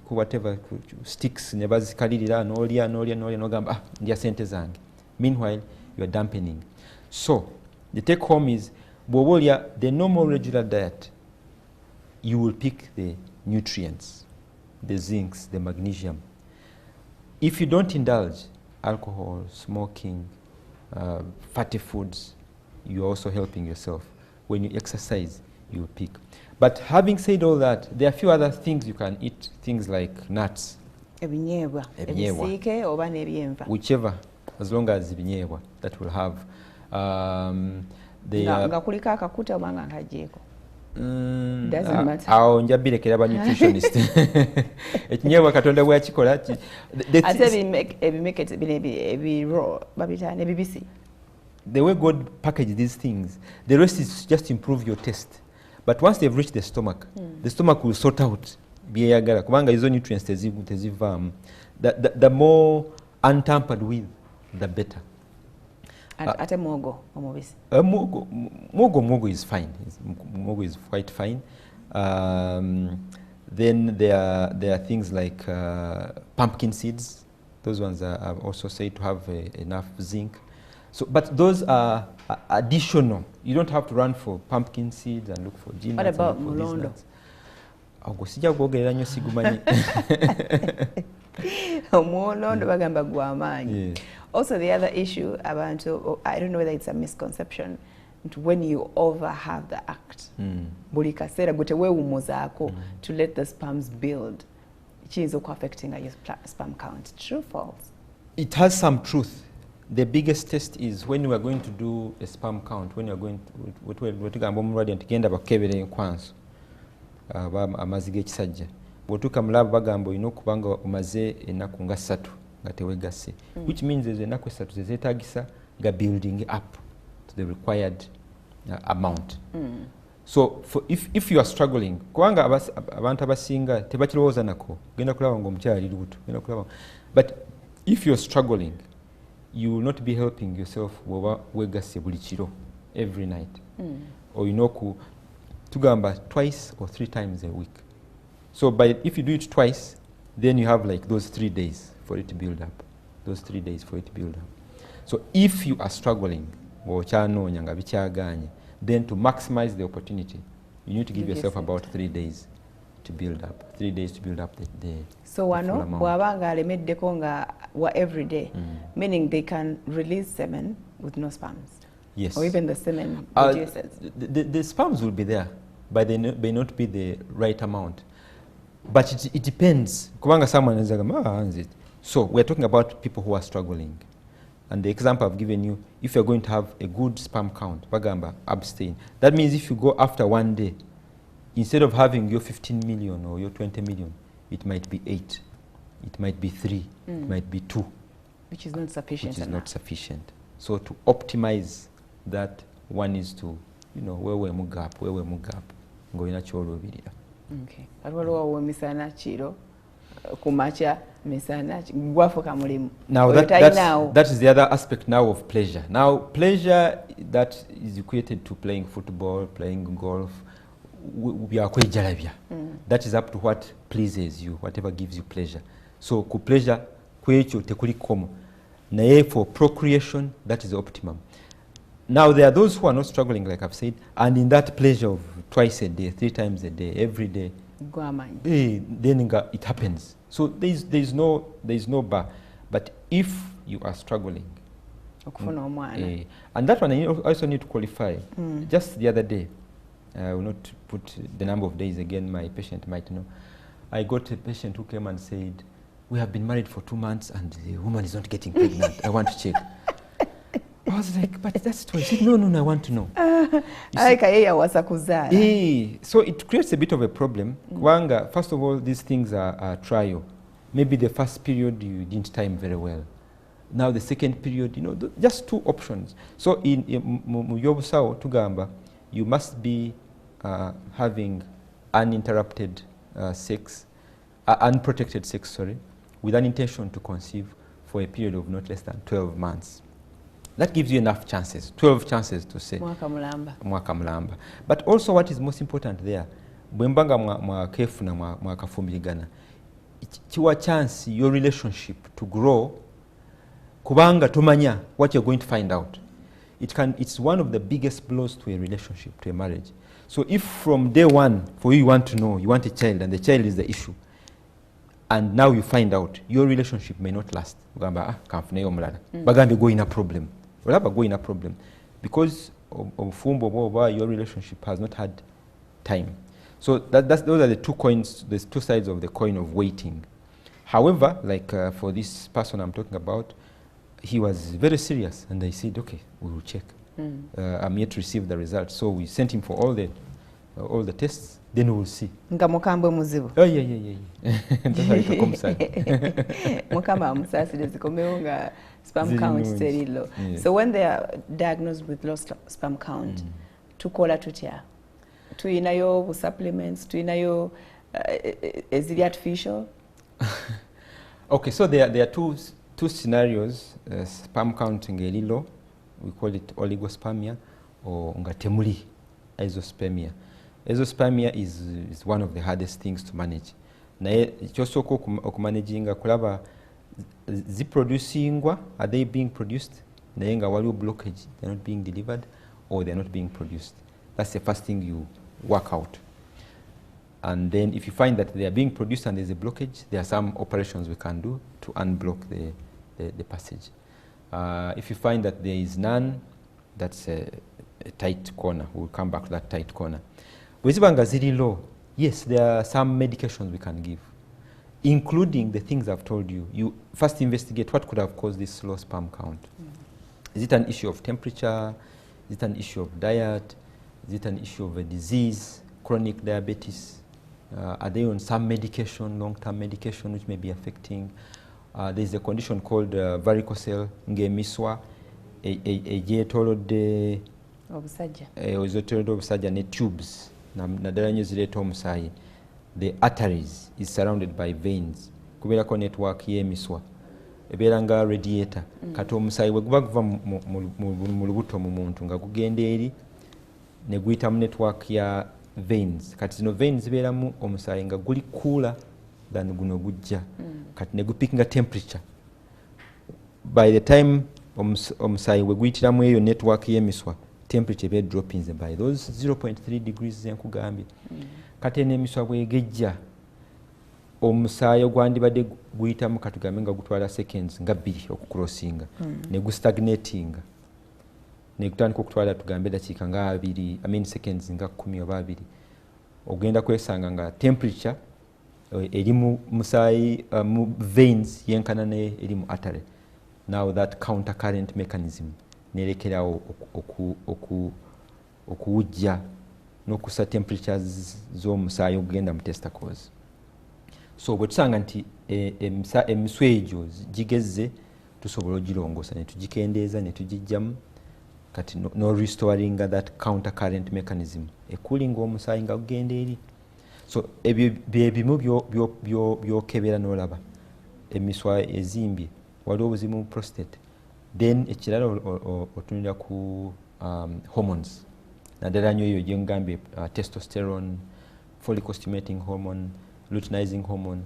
whatever sticks ne bazikalirira n'olya n'ogamba ndya sente zange. Meanwhile, you are dampening. So the take home is bw'oba olya the normal regular diet, you will pick the nutrients, the zincs, the magnesium. If you don't indulge alcohol, smoking, fatty foods, you're also helping yourself. When you exercise, you will pick. But having said all that, there are a few other things you can eat, things like nuts. Ebinyeebwa. Ebisiike oba n'ebyenva. Whichever, as long as ebinyeebwa, that will have nga kuliko akakuta oba nga nkaggyeko. Doesn't matter. Awo nja birekera ba nutritionist. Ekinyeebwa Katonda bw'akikola ate ebimeketi bino ebiro babitaana ebibisi. The way God packaged these things, the rest is just to improve your taste. But once they've reached the stomach will sort out byeyagala kubanga izo nutrients tezivaamu. The more untampered with, the better. Ate mwogo omubisi. Mwogo is fine. Mwogo is quite fine. Then there are things like pumpkin seeds. Those ones are also said to have enough zinc. So, but those are additional. You don't have to run for pumpkin seeds and look for gin. What about mulondo? Mulondo bagamba gw'amaanyi. Also, the other issue about, I don't know whether it's a misconception, when you over have the act, buli kaseera gwe teweewummuzaako to let the sperms build, kiyinza affecting your sperm count. True, false? It has some truth. The biggest test is when you are going to do a sperm count, when you are going to tugenda bakebera enkwanso amazzi g'ekisajja bw'otuuka mu laabu bagamba olina okuba nga omaze ennaku nga 3 nga tewegasse, which means ezo ennaku 3 zezeetagisa nga building up to the required amount. So if you are struggling, kubanga abantu abasinga tebakirowooza nako, genda kulaba ng'omukyala ali lubuto, genda kulaba, but if you are struggling, you will not be helping yourself woba wegasse buli kiro every night. Or you know tugamba twice or 3 times a week. So if you do it twice, then you have like those 3 days for it to build up. Those 3 days for it to build up. So if you are struggling, then to maximize the opportunity, you need to give yourself about 3 days to build up. 3 days to build up the so wano bwabanga alemeddeko nga wa every day, meaning they can release semen with no sperms. Yes. Or even the semen produces. The sperms will be there, but they may not be the right amount. But it depends. Kubanga someone is like, so we're talking about people who are struggling. And the example I've given you, if you're going to have a good sperm count, bagamba, abstain. That means if you go after 1 day, instead of having your 15 million or your 20 million, it might be 8, it might be 3, it might be 2. Which is not sufficient. Which is not sufficient. So to optimize that, one is to, wewe mu gap, ngoina kyolubirira. Okay. Alwaliwo misana kiro kumacha misana gwafuka mulimu. Now that is the other aspect now of pleasure. Now pleasure that is equated to playing football, playing golf, that is up to what pleases you, whatever gives you pleasure. So ku pleasure kwekyo tekuli komo. Naye for procreation, that is the optimum. Now there are those who are not struggling, like I've said, and in that pleasure of twice a day, 3 times a day, every day, then it happens. So there's no bar. But if you are struggling, and that one I also need to qualify. Just the other day, I will not put the number of days again, my patient might know. I got a patient who came and said, we have been married for 2 months and the woman is not getting pregnant. I want to check. I was like, but that's true. I said, no, I want to know. So it creates a bit of a problem. First of all, these things are trial. Maybe the first period you didn't time very well. Now the second period, just 2 options. So in Yobusawo Tugamba, you must be having uninterrupted sex, unprotected sex, with an intention to conceive for a period of not less than 12 months. That gives you enough chances, 12 chances to say. Mwaka mulamba. But also what is most important there, bwembanga mwakefuna mwakafumbirigana, kiwa chance your relationship to grow, kubanga tomanya what you're going to find out. It's one of the biggest blows to a relationship, to a marriage. So if from day one, for you want to know, you want a child and the child is the issue, and now you find out, your relationship may not last. Bagambe go in a problem. Go in a problem. Because of your relationship has not had time. So those are the 2 coins, there's 2 sides of the coin of waiting. However, like for this person I'm talking about, he was very serious and I said, okay, we will check. I'm yet to receive the results. So we sent him for all the all the tests, then we'll see. Nga mukambwe muzibu. Oh yeah. Ntasayika komusali. Mukama amusasire zikomewo nga sperm count teri low. Yes. So when they are diagnosed with low sperm count, tukola tutya? Tuyinayo bu supplements, tuyinayo ezili artificial? Okay, so there are two scenarios. Sperm count ngeli low, we call it oligospermia, or nga temuli, isospermia. Isospermia is one of the hardest things to manage. Naye kyosooka okumanaginga kulaba ziproducingwa, are they being produced? Naye nga waliwo blockage, they're not being delivered, or they're not being produced. That's the first thing you work out. And then if you find that they are being produced and there's a blockage, there are some operations we can do to unblock the passage. If you find that there is none, that's a tight corner. We'll come back to that tight corner. Bwezibanga ziri low, yes, there are some medications we can give, including the things I've told you. You first investigate what could have caused this low sperm count. Is it an issue of temperature? Is it an issue of diet? Is it an issue of a disease, chronic diabetes? Are they on some medication, long-term medication, which may be affecting? There's a condition called varicocele ng'emiswa egyetoolodde obusajja ne tubes naddala nnyo zireeta omusaayi. The arteries is surrounded by veins. Kubeerako network y'emiswa ebeera nga radiator. Kati omusaayi bwe guba guva mu lubuto mu muntu nga gugenda eri ne guyita mu network ya veins. Kati zino veins zibeeramu omusaayi nga guli cooler than guno gujja. Kati ne gupikinga temperature. By the time omusaayi we guyitiramu eyo network y'emiswa, temperature be dropping by those 0.3 degrees zenkugambye. Kati n'emiswa bwegejja omusaayi ogwandibadde guyitamu katugambe nga gutwala seconds nga 2 okucrossinga ne gustagnatinga ne gutandika okutwala tugambe dakiika nga 2 seconds nga 10 oba 2, ogenda kwesanga nga temperature eri mu musaayi mu veins yenkana ne eri mu artery. Now that counter current mechanism nerekerawo okuwujja n'okusa temperatures z'omusaayi ogenda mu testicles. So bwe tusanga nti emiswa egyo gigezze, tusobola ogirongoosa ne tugikendeeza ne tugijjamu kati no restoring that counter current mechanism ekulinga omusaayi nga gugenda eri. So ebyo byebimu byokebera n'olaba emiswa ezimbye, waliwo obuzibu mu prostate. Then ekirala otunira ku hormones naddala nnyo eyo gyengambye testosterone, follicle stimulating hormone, luteinizing hormone.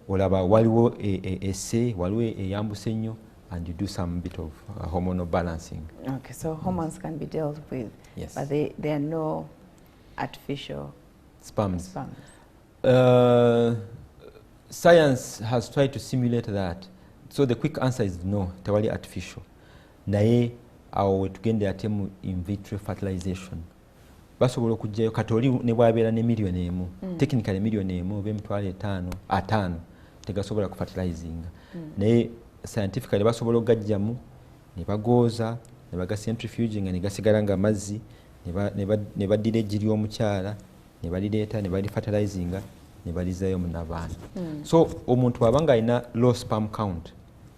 Olaba waliwo esse, waliwo eyambuse ennyo, and you do some bit of hormonal balancing. Okay, so hormones can be dealt with, yes, but there are no artificial sperms. Science has tried to simulate that. So the quick answer is no, tewali artificial. Naye awo wetugende ate mu in vitro fertilization. Basobola okujjayo kati oli ne bwabeera ne million emu, technically million emu oba emitwalo 5 tegasobola kufertilizinga. Naye scientifically basobola okugajjamu ne bagooza ne bagacentrifuging ne gasigala nga amazzi ne baddira eggi ly'omukyala ne balireeta ne balifertilizinga ne balizayo mu n'abaana. So omuntu bw'aba nga alina low sperm count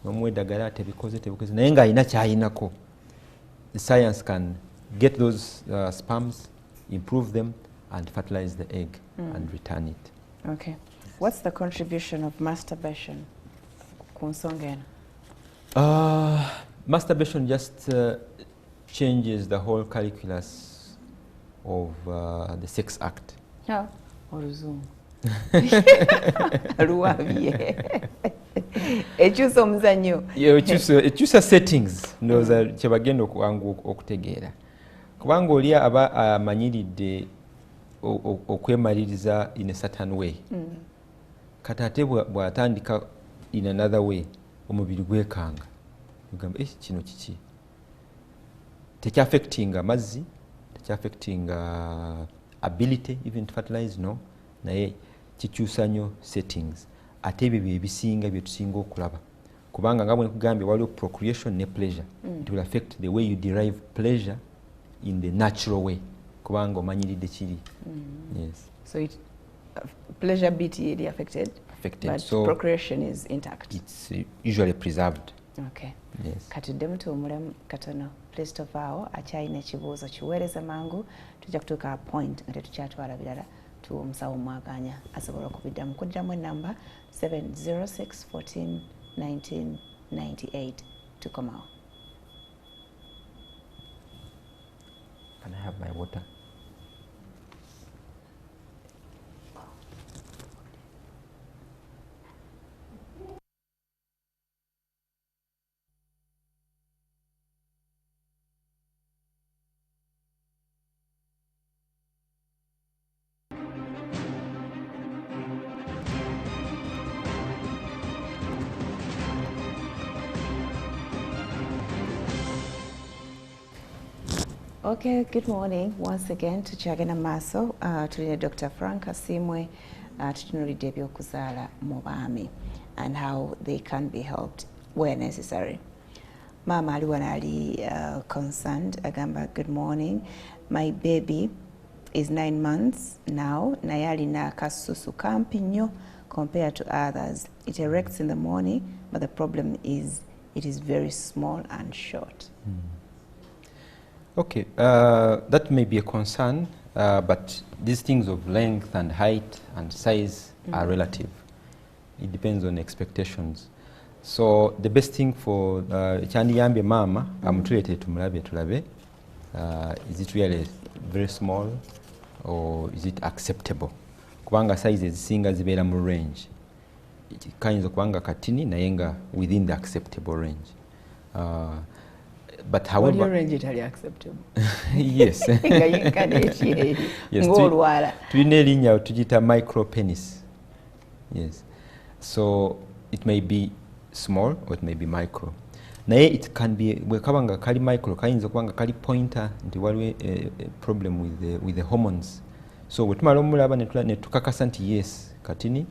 n'omuwa eddagala tebikoze naye ng'alina ky'alinako, the science can get those sperms, improve them and fertilize the egg and return it. Okay. What's the contribution of masturbation? Masturbation just changes the whole calculus of the sex act. Yeah. Ekyusa omuzannyo. Ekyusa settings ndowooza kye bagenda okutegeera. Kubanga oli aba amanyiridde okwemaliriza in a certain way. Kati ate bw'atandika in another way, omubiri gwekanga. Ugamba kino kiki? Tekyaffectinga amazzi, tekyaffectinga ability even to fertilize, no. Naye kikyusa nnyo settings. Ate ebyo bye bisinga bye tusinga okulaba. Kubanga nga bwe nkugambye waliwo procreation ne pleasure. It will affect the way you derive pleasure in the natural way. kubanga omanyiridde kiri. Yes. So it, pleasure bit is affected, but So procreation is intact. It's usually preserved. Okay. Yes. Katuddemu tuwumulemu katono. Please tovaawo akyalina ekibuuzo kiweereza mangu tujja kutuuka point nga tetukyatwala birala omusawo mwaganya asobola okubiddamu kuddamu ennamba 706 14 19 98 tukomawo. Can I have my water? Okay, good morning once again. Tukyagenda maaso tulina Dr. Frank Asimwe tutunuulidde eby'okuzaala mu baami and how they can be helped where necessary. Mama ali wano ali concerned agamba, good morning, my baby is 9 months now, naye alina akasusu kampi nnyo compared to others. It erects in the morning, but the problem is it is very small and short. Okay, that may be a concern, but these things of length and height and size are relative. It depends on expectations. So the best thing for kyandiyambye mama amutuleete tulabe, is it really very small or is it acceptable? Kubanga sizes zisinga zibeera mu range. Kayinza kubanga katini naye nga within the acceptable range. But however, what range itali acceptable? Yes. Ng'olwala. Tulina erinnya tugiyita micro penis. Yes. So it may be small or it may be micro. Naye it can be bwekabanga kali micro kayinza kubanga kali pointer nti waliwo a problem with the hormones. So bwetumala omulaba ne tukakasa nti yes katini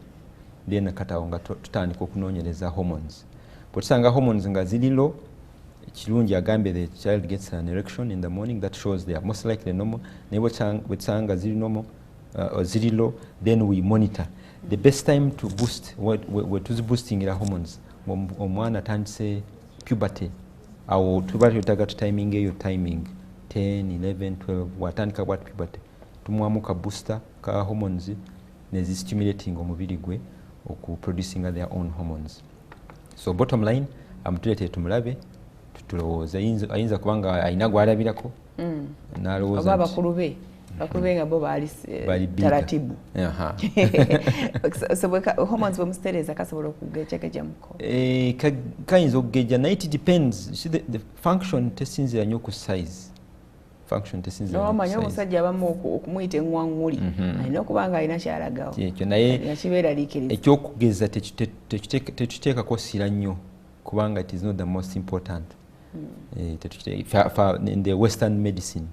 then katawo nga tutandika okunoonyereza hormones. Bwetusanga hormones nga ziri low, kirungi agambe the child gets an erection in the morning, that shows they are most likely normal. Naye bwetusanga ziri normal or ziri low, then we monitor. The best time to boost we tuziboostingira hormones omwana atandise puberty awo tuba tutaga timing eyo timing 10 11 12 watandika bwat puberty tumwamu ka booster ka hormones nezi stimulating omubiri gwe okuproducing their own hormones. So bottom line amutulete tumulabe tulowooza ayinza kubanga alina gwalabirako n'alowooza oba bakulu be nga bo baali taratibu. So hormones bwemustereeza kasobola okugejjamuko? Kayinza okugejja naye it depends. The function tesinzira nnyo ku size. Omanye omusajja abamu okumuyita eŋŋwaŋŋuli alina okuba nga alina kyalagawo naye kibeeraliikiriza. Ekyokugeza tekiteekako ssira nnyo kubanga it is not the most important. In the Western medicine,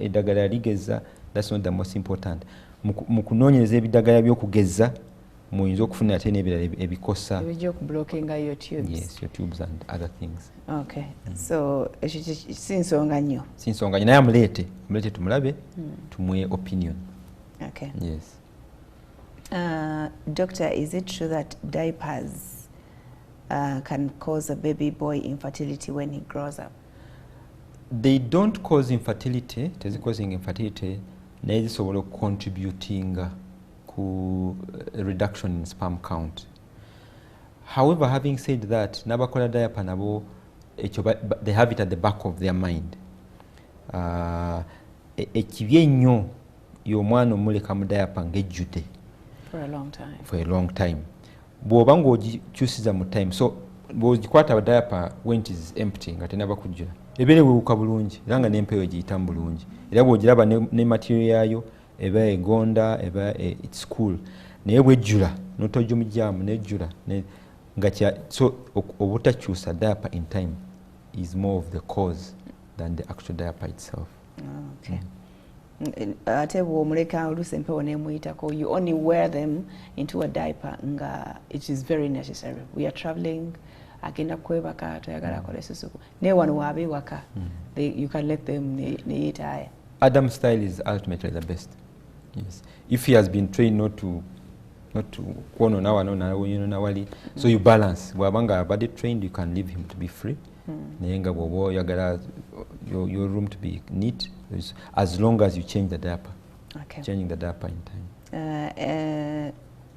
eddagala ligeza, that's not the most important. Mu kunoonyereza ebiddagala by'okugeza muyinza okufuna ate n'ebirala ebikosa. Ebijja okublockinga your tubes. Yes, your tubes and other things. Okay. So si nsonga nnyo. Si nsonga nnyo naye amuleete tumulabe tumuwe opinion. Okay. Yes. Doctor, is it true that diapers can cause a baby boy infertility when he grows up? They don't cause infertility. Causing infertility, naye zisobola contributing to a reduction in sperm count. However, having said that, nabakola diaper nabo they have it at the back of their mind. Ekibi ennyo y'omwana omuleka mu diaper ng'ejjudde for a long time. Bw'oba ng'ogikyusiza mu time, so bw'ogikwata diaper when it is empty nga tenaba kujjula ebeera ewuuka bulungi era nga n'empewo egiyitamu bulungi era bw'ogiraba ne material yaayo eba egonda eba it's cool, naye bw'ejjula n'otojjumujjaamu n'ejjula so obutakyusa diaper in time is more of the cause than the actual diaper itself. Okay. Ate bw'omuleka oluusi empewo n'emuyitako, you only wear them into a diaper nga it is very necessary. We are traveling, agenda kwebaka toyagala akole susuku naye wano waaba ewaka you can let them neyitaaya. Adam's style is ultimately the best. Yes. If he has been trained not to so you balance. Wabanga body trained, you can leave him to be free. Your room to be neat, as long as you change the diaper. Okay. Changing the diaper in time.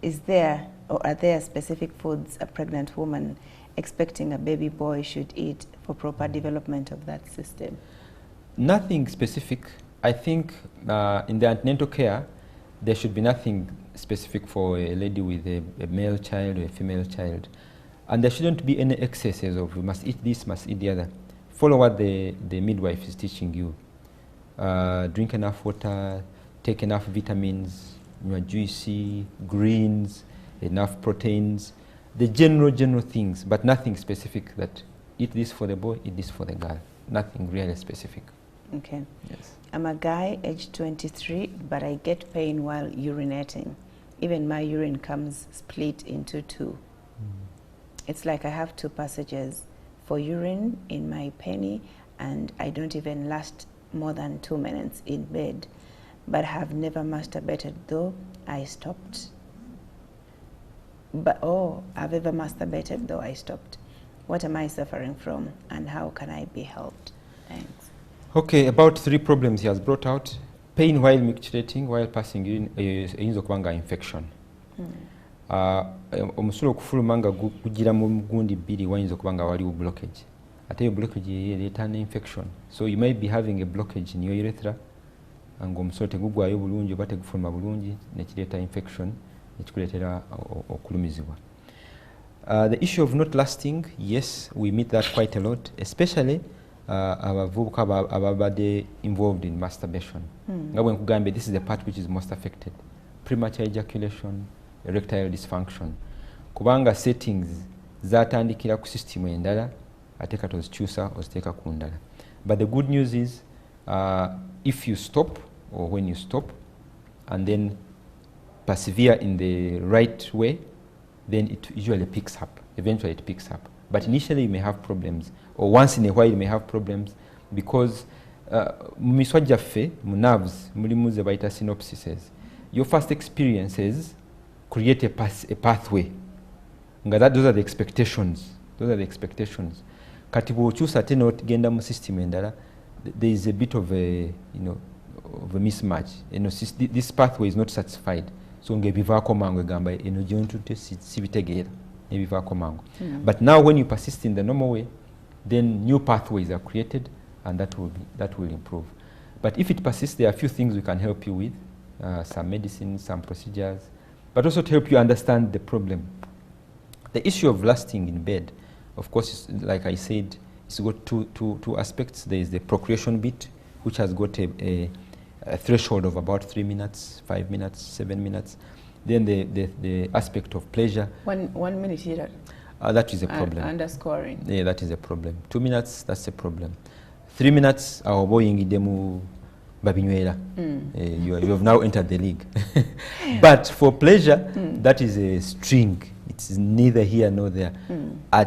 Is there or are there specific foods a pregnant woman expecting a baby boy should eat for proper development of that system? Nothing specific. I think in the antenatal care, there should be nothing specific for a lady with a male child or a female child. And there shouldn't be any excesses of you must eat this, must eat the other. Follow what the midwife is teaching you. Drink enough water, take enough vitamins, juicy, greens, enough proteins. The general things, but nothing specific that eat this for the boy, eat this for the girl. Nothing really specific. Okay. Yes. I'm a guy, aged 23, but I get pain while urinating. Even my urine comes split into two. It's like I have two passages for urine in my penny, and I don't even last more than 2 minutes in bed. But have never masturbated, though I stopped. I've ever masturbated, though I stopped. What am I suffering from, and how can I be helped? Thanks. Okay, about 3 problems he has brought out. Pain while micturating, while passing in, is infection. Omusulo okufuluma nga gugira mu gundi bbiri wayinza okubanga waliwo blockage. Ate yo blockage yereeta an infection. So you might be having a blockage in your urethra nga omusulo tegugwayo bulungi oba tegufuluma bulungi nekireeta infection ekikuleetera okulumizibwa. The issue of not lasting, yes, we meet that quite a lot, especially abavubuka ababadde involved in masturbation. Nga bwe nkugambye, this is the part which is most affected. Premature ejaculation, erectile dysfunction. Kubanga settings zatandikira ku system endala ate kati ozikyusa oziteeka ku ndala. But the good news is if you stop or when you stop and then persevere in the right way, then it usually picks up. Eventually it picks up. But initially you may have problems, or once in a while you may have problems because mumiswa gyaffe mu nerves mulimu ze bayita synapses. Your first experiences create a pathway. Those are the expectations. Those are the expectations. Kati bw'okyusa ate n'ogenda mu system endala, there is a bit of a, of a mismatch. This pathway is not satisfied. So ngebivaako mangu egamba eno gyontutte sibitegeera ebivaako mangu. But now when you persist in the normal way, then new pathways are created and that will improve. But if it persists, there are a few things we can help you with, some medicines, some procedures, but also to help you understand the problem. The issue of lasting in bed, of course, like I said, it's got two aspects. There is the procreation bit, which has got a threshold of about 3 minutes, 5 minutes, 7 minutes. Then the aspect of pleasure. 1 minute here. That is a problem. Underscoring. Yeah, that is a problem. 2 minutes, that's a problem. 3 minutes, our boy demu babinywera. You have now entered the league. But for pleasure, that is a string. It's neither here nor there.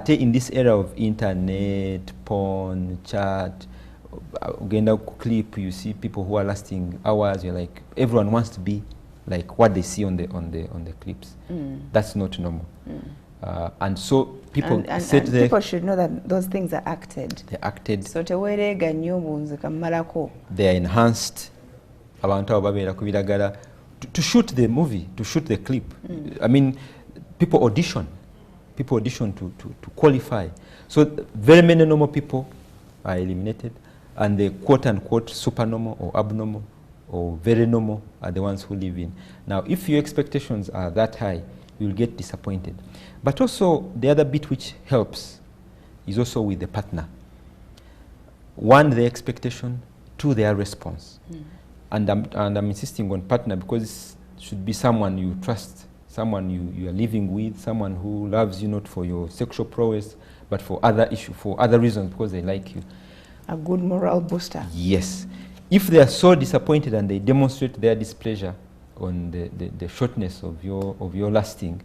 In this era of internet, porn, chat, clip, you see people who are lasting hours. You're like, everyone wants to be like what they see on the clips. That's not normal. And so people people should know that those things are acted. They're acted. So tewerega nnyo bunze kamalako. They are enhanced. Abantu abo babeera ku biragala to shoot the movie, to shoot the clip. I mean, people audition to qualify. So very many normal people are eliminated, and the quote-unquote supernormal or abnormal or very normal are the ones who live in. Now, if your expectations are that high, you will get disappointed. But also, the other bit which helps is also with the partner. 1, the expectation, 2, their response. And I'm insisting on partner because it should be someone you trust, someone you are living with, someone who loves you not for your sexual prowess, but for other issues, for other reasons, because they like you. A good moral booster. Yes. If they are so disappointed and they demonstrate their displeasure on the shortness of your lasting,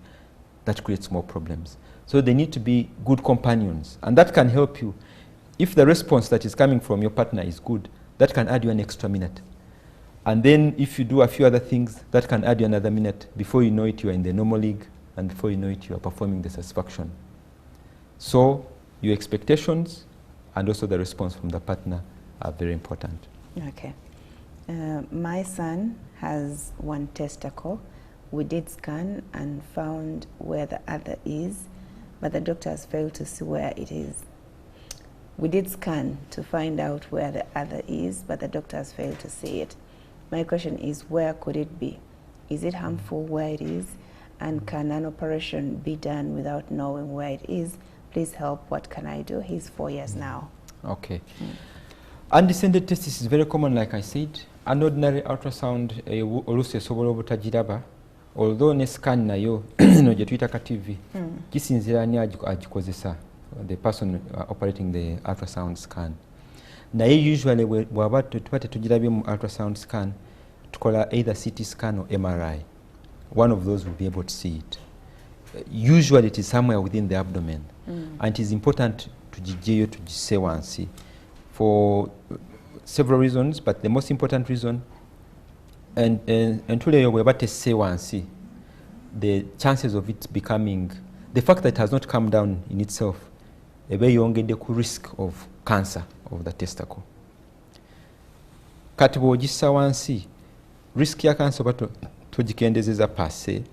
that creates more problems. So they need to be good companions, and that can help you. If the response that is coming from your partner is good, that can add you an extra minute. And then if you do a few other things, that can add you another minute. Before you know it, you are in the normal league, and before you know it, you are performing the satisfaction. So your expectations and also the response from the partner are very important. Okay. My son has one testicle. We did scan and found where the other is, but the doctor has failed to see where it is. We did scan to find out where the other is, but the doctor has failed to see it. My question is, where could it be? Is it harmful where it is? And can an operation be done without knowing where it is? Please help. What can I do? He's 4 years now. Okay. Undescended testis is very common, like I said. An ordinary ultrasound, oluusi esobola obutagiraba, although ne scan nayo no gye tuyita ka TV, kisinziira ani agikozesa, the person operating the ultrasound scan. Naye usually bw'aba tuba tetugirabye mu ultrasound scan, tukola either CT scan or MRI. One of those will be able to see it. Usually it is somewhere within the abdomen, and it is important tugijeyo tugise wansi for several reasons, but the most important reason, and tuleyo bweba tesse wansi, the chances of it becoming, the fact that it has not come down in itself, ebe yongedde ku risk of cancer of the testicle. Kati bw'ogissa wansi, risk ya cancer oba togikendezeza passe,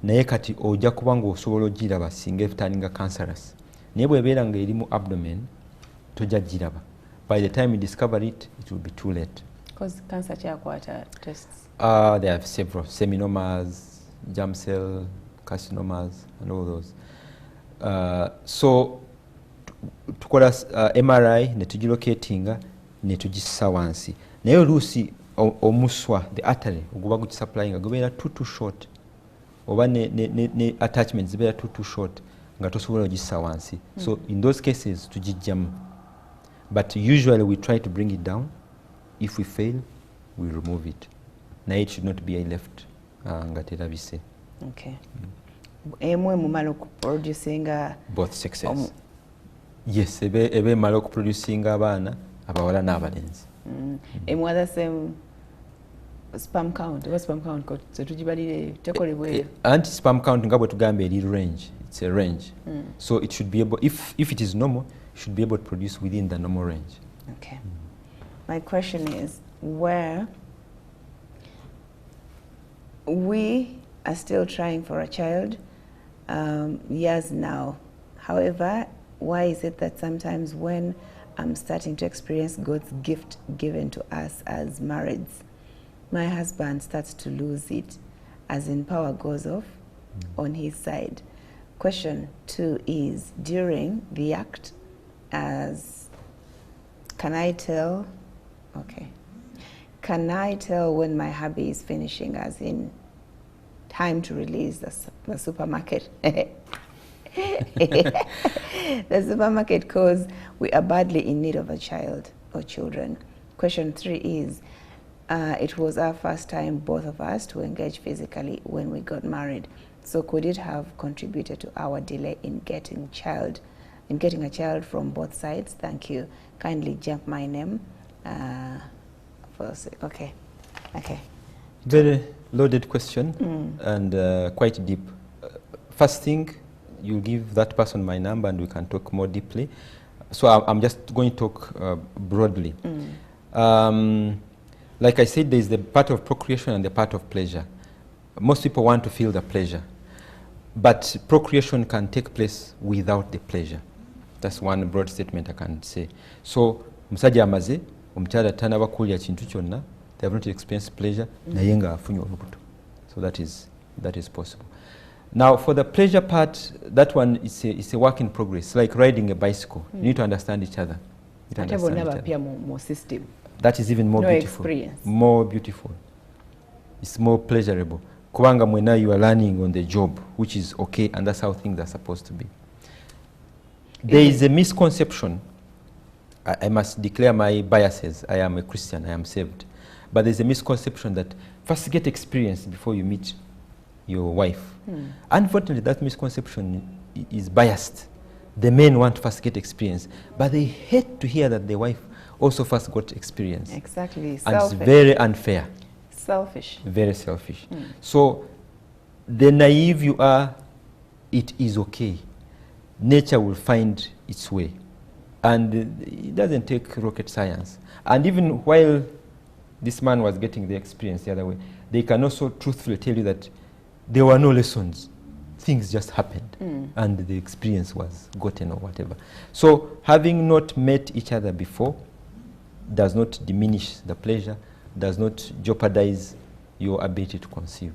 naye kati ojja kuba ng'osobola ogiraba singa efutaninga cancerous. Naye bw'ebeera ng'eri mu abdomen, tojja giraba. By the time you discover it, it will be too late. Because cancer kyakwata tests? There are several, seminomas, germ cell carcinomas, and all those. So tukola MRI ne tugilocatinga ne tugissa wansi. Naye oluusi omuswa, the artery oguba gukisupplyinga gubeera too short, oba ne attachments zibeera too short nga tosobola ogissa wansi. So in those cases tugijjamu. But usually we try to bring it down. If we fail, we remove it. Naye it should not be left nga terabise. Okay. Emwe mumala okuproducinga both sexes. Yes, ebe mala okuproducinga abaana abawala n'abalenzi. Emwe the same sperm count. What sperm count ko tujibalire tekolebwe? Anti-sperm count nga bwe tugamba eri range. It's a range. So it should be able, if it is normal, it should be able to produce within the normal range. Okay. My question is, where we are still trying for a child years now. However, why is it that sometimes when I'm starting to experience God's gift given to us as marrieds, my husband starts to lose it, as in power goes off on his side? Question 2 is, during the act, can I tell when my hubby is finishing, as in time to release the supermarket? The supermarket, because we are badly in need of a child or children. Question 3 is, it was our first time, both of us, to engage physically when we got married. So could it have contributed to our delay in getting a child from both sides? Thank you. Kindly jump my name. Okay. Very loaded question and quite deep. First thing, you give that person my number and we can talk more deeply. So I'm just going to talk broadly. Like I said, there is the part of procreation and the part of pleasure. Most people want to feel the pleasure, but procreation can take place without the pleasure. That's one broad statement I can say. So, musajja amaze, omukyala tanaba kulya kintu kyonna, they have not experienced pleasure, naye nga afunye olubuto. So that is possible. Now, for the pleasure part, that one is a work in progress, like riding a bicycle. You need to understand each other. System. That is even more beautiful. Experience. More beautiful. It's more pleasurable. Kubanga mwena, you are learning on the job, which is okay, and that's how things are supposed to be. There is a misconception. I must declare my biases. I am a Christian, I am saved. But there's a misconception that first get experience before you meet your wife. Unfortunately, that misconception is biased. The men want to first get experience, but they hate to hear that the wife also first got experience. Exactly. And it's very unfair. Selfish. Very selfish. So the naive you are, it is okay. Nature will find its way. And it doesn't take rocket science. And even while this man was getting the experience the other way, they can also truthfully tell you that there were no lessons. Things just happened, and the experience was gotten or whatever. So having not met each other before does not diminish the pleasure, does not jeopardize your ability to conceive.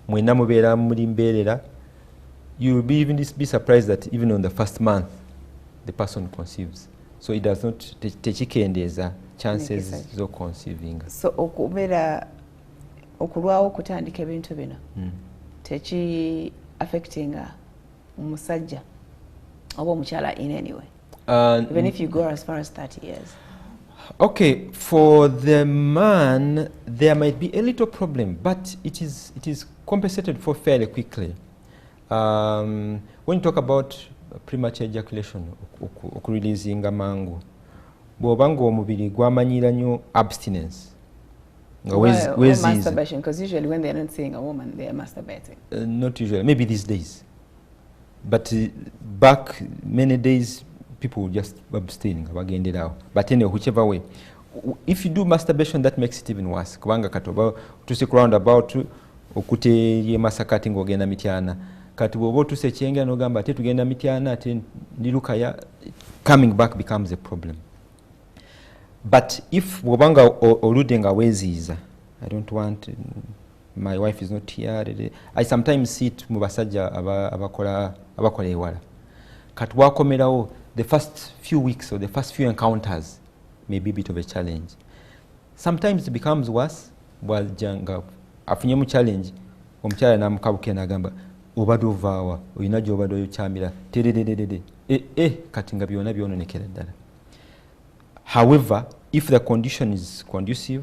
Mwena mubeera muri mbeerera, you will be even be surprised that even on the first month, the person conceives. So it does not tekikendeeza chances zo conceiving. So okubeera okulwawo okutandika ebintu bino teki affecting omusajja oba omukyala in any way, even if you go as far as 30 years? Okay, for the man there might be a little problem, but it is compensated for fairly quickly. When you talk about premature ejaculation, okureleasinga mangu, bw'oba ng'omubiri gwamanyira nnyo abstinence. Masturbation, because usually when they're not seeing a woman, they are masturbating. Not usually, maybe these days. But back many days, people would just abstain. But anyway, whichever way. If you do masturbation, that makes it even worse. Kubanga katoba tuse roundabout okute ye masakati ngogenda mityana. Kati bwobo tuse kyenge n'ogamba ate tugenda mityana ate nilukaya, coming back becomes a problem. But if wobanga oludenga weziza, I don't want, my wife is not here, I sometimes see it mu basajja abakola ewala. Kati wakomerawo, the first few weeks or the first few encounters may be a bit of a challenge. Sometimes it becomes worse, bwajanga afunyemu challenge, omukyala namukabuke nagamba obadde ovaawa, oyina gy'obadde oyokyamira, tererererere, kati nga byonna byononekera ddala. However, if the condition is conducive,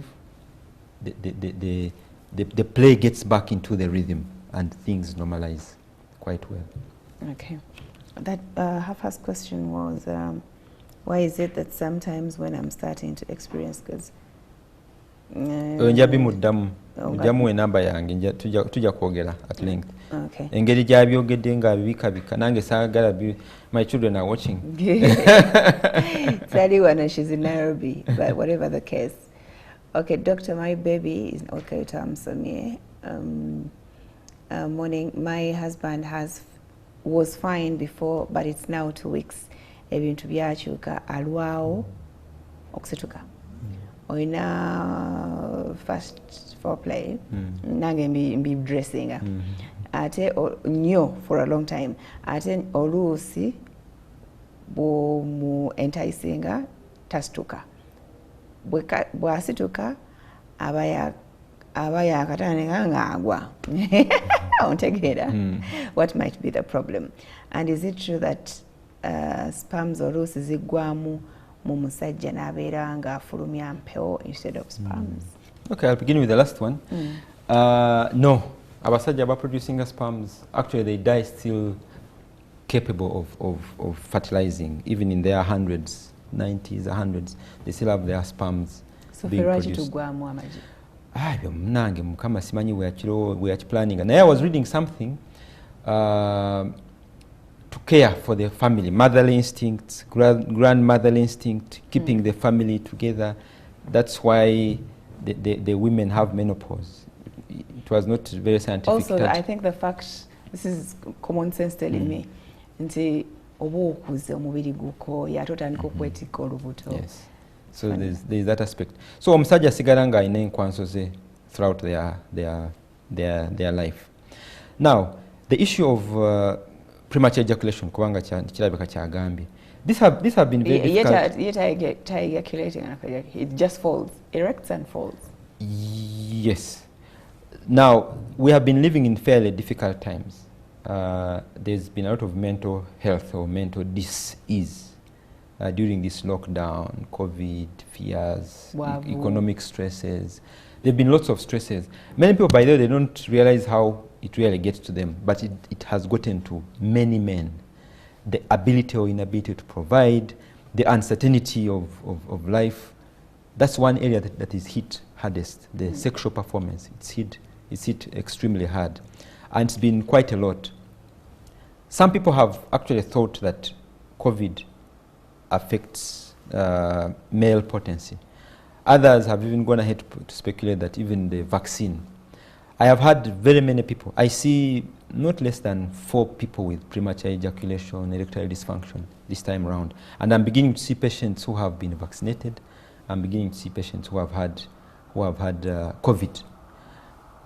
the play gets back into the rhythm and things normalize quite well. Okay. That half-assed question was, why is it that sometimes when I'm starting to experience, because njabi muddamu enamba yange tujja kwogera at length. Okay. Engeri gy'abyogedde nga bibikabika nange saagala my children are watching. Sally, she's in Nairobi, but whatever the case. Okay, doctor, my baby is okay to Amsomie. Morning, my husband was fine before, but it's now 2 weeks. Ebintu byakyuka alwawo okusituka. Oyina first foreplay, nange mbi dressing. Ate nnyo for a long time. Ate oluusi bw'omu enticinga tasituka. Bw'asituka aba yakatandika ng'agwa. Ontegeera. What might be the problem? And is it true that sperms oluusi ziggwamu mu musajja n'abeera ng'afulumya mpewo instead of sperms? Okay, I'll begin with the last one. No. Abasajja are producing sperms. Actually, they die still capable of fertilizing, even in their hundreds, 90s, 100s. They still have their sperms being produced. Mnange mukama simanyi we are planning. And I was reading something to care for the family, motherly instinct, grandmotherly instinct, keeping the family together. That's why the women have menopause. It was not very scientific. Also, I think the fact, this is common sense telling me, nti oba okuze omubiri guko yatotandika okwetikka olubuto. Yes. So there's that aspect. So omusajja asigala nga alina enkwanso ze throughout their life. Now, the issue of premature ejaculation, kubanga kirabika kyagambye. These have been very difficult. Yet ejaculating, it just falls, erects and falls. Yes. Now, we have been living in fairly difficult times. There's been a lot of mental health or mental dis-ease during this lockdown, COVID, fears, economic stresses. There have been lots of stresses. Many people, by the way, they don't realize how it really gets to them, but it has gotten to many men. The ability or inability to provide, the uncertainty of life. That's one area that is hit hardest, the sexual performance. It's hit extremely hard. And it's been quite a lot. Some people have actually thought that COVID affects male potency. Others have even gone ahead to speculate that even the vaccine. I have had very many people. I see not less than 4 people with premature ejaculation, erectile dysfunction this time around. And I'm beginning to see patients who have been vaccinated. I'm beginning to see patients who have had COVID.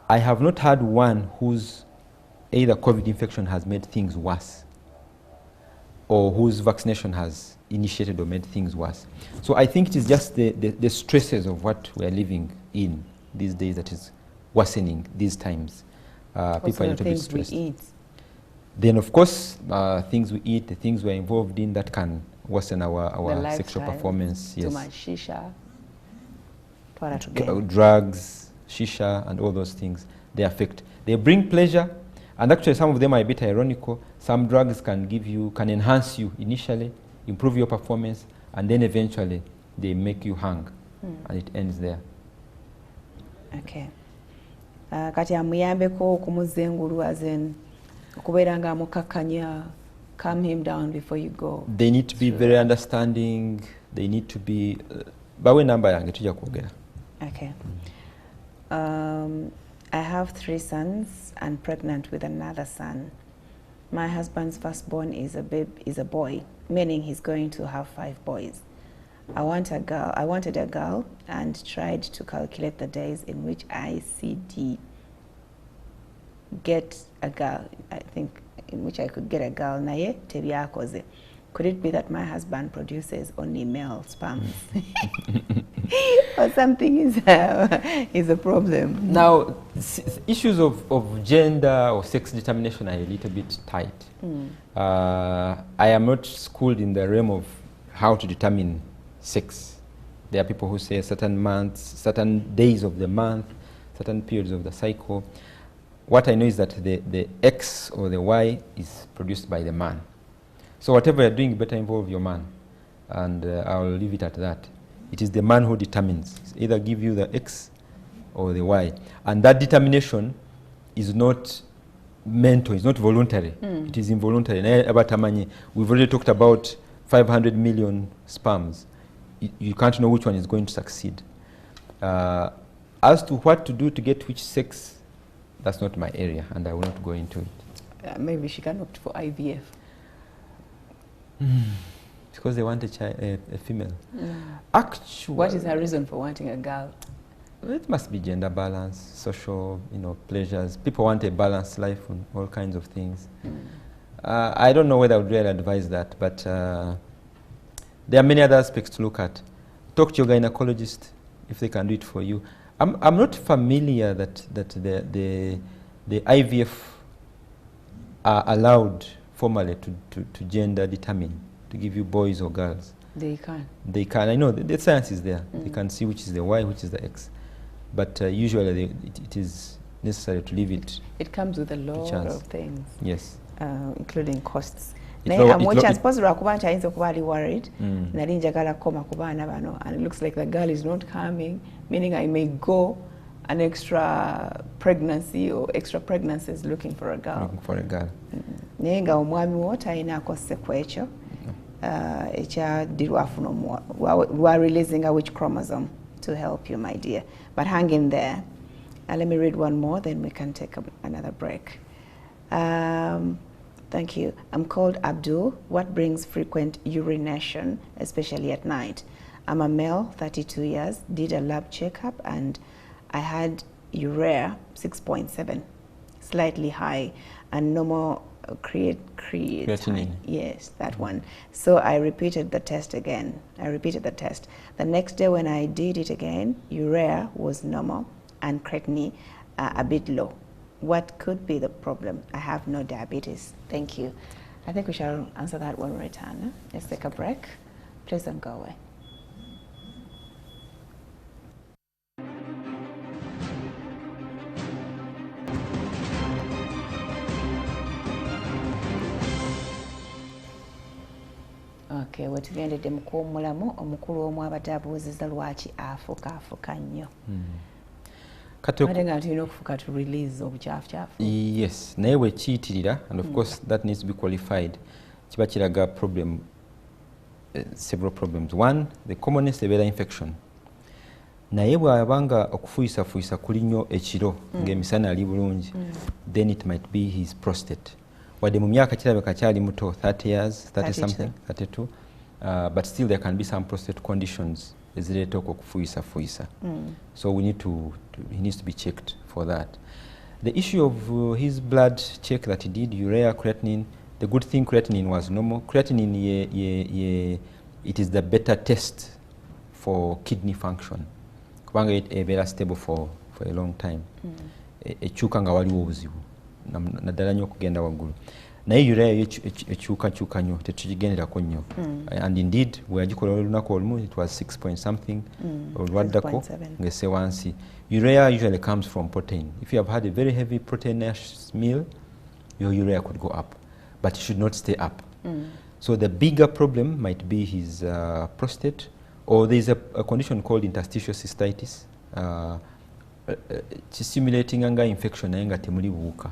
I have not had one whose either COVID infection has made things worse or whose vaccination has initiated or made things worse. So I think it is just the stresses of what we are living in these days that is worsening these times. People are a little bit stressed. We eat. Then of course, things we eat, the things we're involved in that can worsen our sexual performance. Too much shisha. Drugs, shisha and all those things, they affect. They bring pleasure, and actually some of them are a bit ironical. Some drugs can enhance you initially, improve your performance, and then eventually they make you hang, and it ends there. Okay. Kati amuyambeko okumuzengulu azen okubeera nga amukakanya, calm him down before you go. They need to be very understanding. They need to be bawe namba yange tujja kwogera. Okay. I have 3 sons and pregnant with another son. My husband's firstborn is a boy, meaning he's going to have 5 boys. I wanted a girl and tried to calculate the days in which ICD get a girl. I think in which I could get a girl. Naye tebyakoze. Could it be that my husband produces only male sperms? Or something is a problem? Now, issues of gender or sex determination are a little bit tight. I am not schooled in the realm of how to determine sex. There are people who say certain months, certain days of the month, certain periods of the cycle. What I know is that the X or the Y is produced by the man. So whatever you're doing, you better involve your man. And I'll leave it at that. It is the man who determines. It's either give you the X or the Y. And that determination is not mental, it's not voluntary. It is involuntary. We've already talked about 500 million sperms. You can't know which one is going to succeed. As to what to do to get which sex, that's not my area, and I will not go into it. Maybe she can opt for IVF. Because they want a female. Actually, what is her reason for wanting a girl? It must be gender balance, social, pleasures. People want a balanced life and all kinds of things. I don't know whether I would really advise that, but there are many other aspects to look at. Talk to your gynecologist if they can do it for you. I'm not familiar that the IVF are allowed formally to gender determine, to give you boys or girls. They can. They can. I know the science is there. They can see which is the Y, which is the X. But usually it is necessary to leave it. It comes with a lot of things. Yes. Including costs. I suppose Rakubancha is worried. And it looks like the girl is not coming, meaning I may go an extra pregnancy or extra pregnancies looking for a girl. Looking for a girl. Nenga omwami wo talina akosse kwekyo ekyadirwa afuna omuwala. We are releasing a which chromosome to help you, my dear. But hang in there. Let me read one more, then we can take another break. Thank you. I'm called Abdul. What brings frequent urination, especially at night? I'm a male, 32 years, did a lab checkup, and I had urea 6.7, slightly high, and normal creatinine. Yes, that one. So I repeated the test again. The next day when I did it again, urea was normal and creatinine a bit low. What could be the problem? I have no diabetes. Thank you. I think we shall answer that when we return. Let's take a break. Please don't go away. Okay, wetugendedde mu kuwummulamu omukulu omu abadde abuuzizza lwaki afuuka nnyo. Ate nga tulina okufuuka tu release obukyafu. Yes, naye bwe kiyitirira, and of course that needs to be qualified, kiba kiraga problem, several problems. One, the commonness ebeera infection. Naye bw'abanga okufuuyisa kuli nnyo ekiro ng'emisana ali bulungi, then it might be his prostate. Wadde mu myaka kirabika kyali muto, 30 years, 30 something, 32, but still there can be some prostate conditions ezireeta okufuuyisa. So we need he needs to be checked for that. The issue of his blood check that he did, urea, creatinine, the good thing, creatinine was normal. Creatinine, it is the better test for kidney function. Kubanga ebeera stable for a long time. Ekyuka nga waliwo obuzibu. Naddala nnyo okugenda waggulu. Naye urea ekyuka nnyo tetukigenderako nnyo. And indeed bweyagikola olunaku olumu it was 6 point something olwaddako ng'esse wansi. Urea usually comes from protein. If you have had a very heavy proteinous meal, your urea could go up, but it should not stay up. So the bigger problem might be his prostate, or there is a condition called interstitial cystitis, stimulating nga infection naye nga temuli buwuka.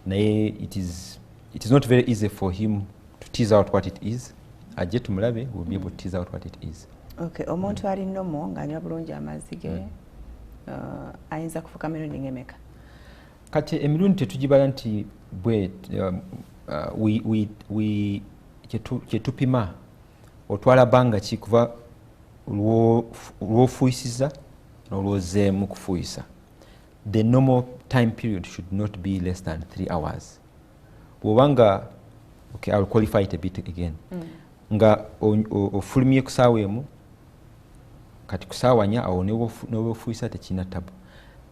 Naye it is not very easy for him to tease out what it is. Ajje tumulabe, we'll be able to tease out what it is. Okay, omuntu ali nnomo ng'anywa bulungi amazzi ge ayinza kufuuka mirundi ng'emeka? Kati emirundi tetugibala nti bwe kyetupima otwala bbanga ki kuva lw'ofuuyisiza n'olwozeemu kufuuyisa. The normal time period should not be less than 3 hours. Bw'obanga, okay, I will qualify it a bit again. Nga ofulumye ku ssaawa emu, kati ku ssaawa 4 awo n'oba ofuuyisa tekirina tabu.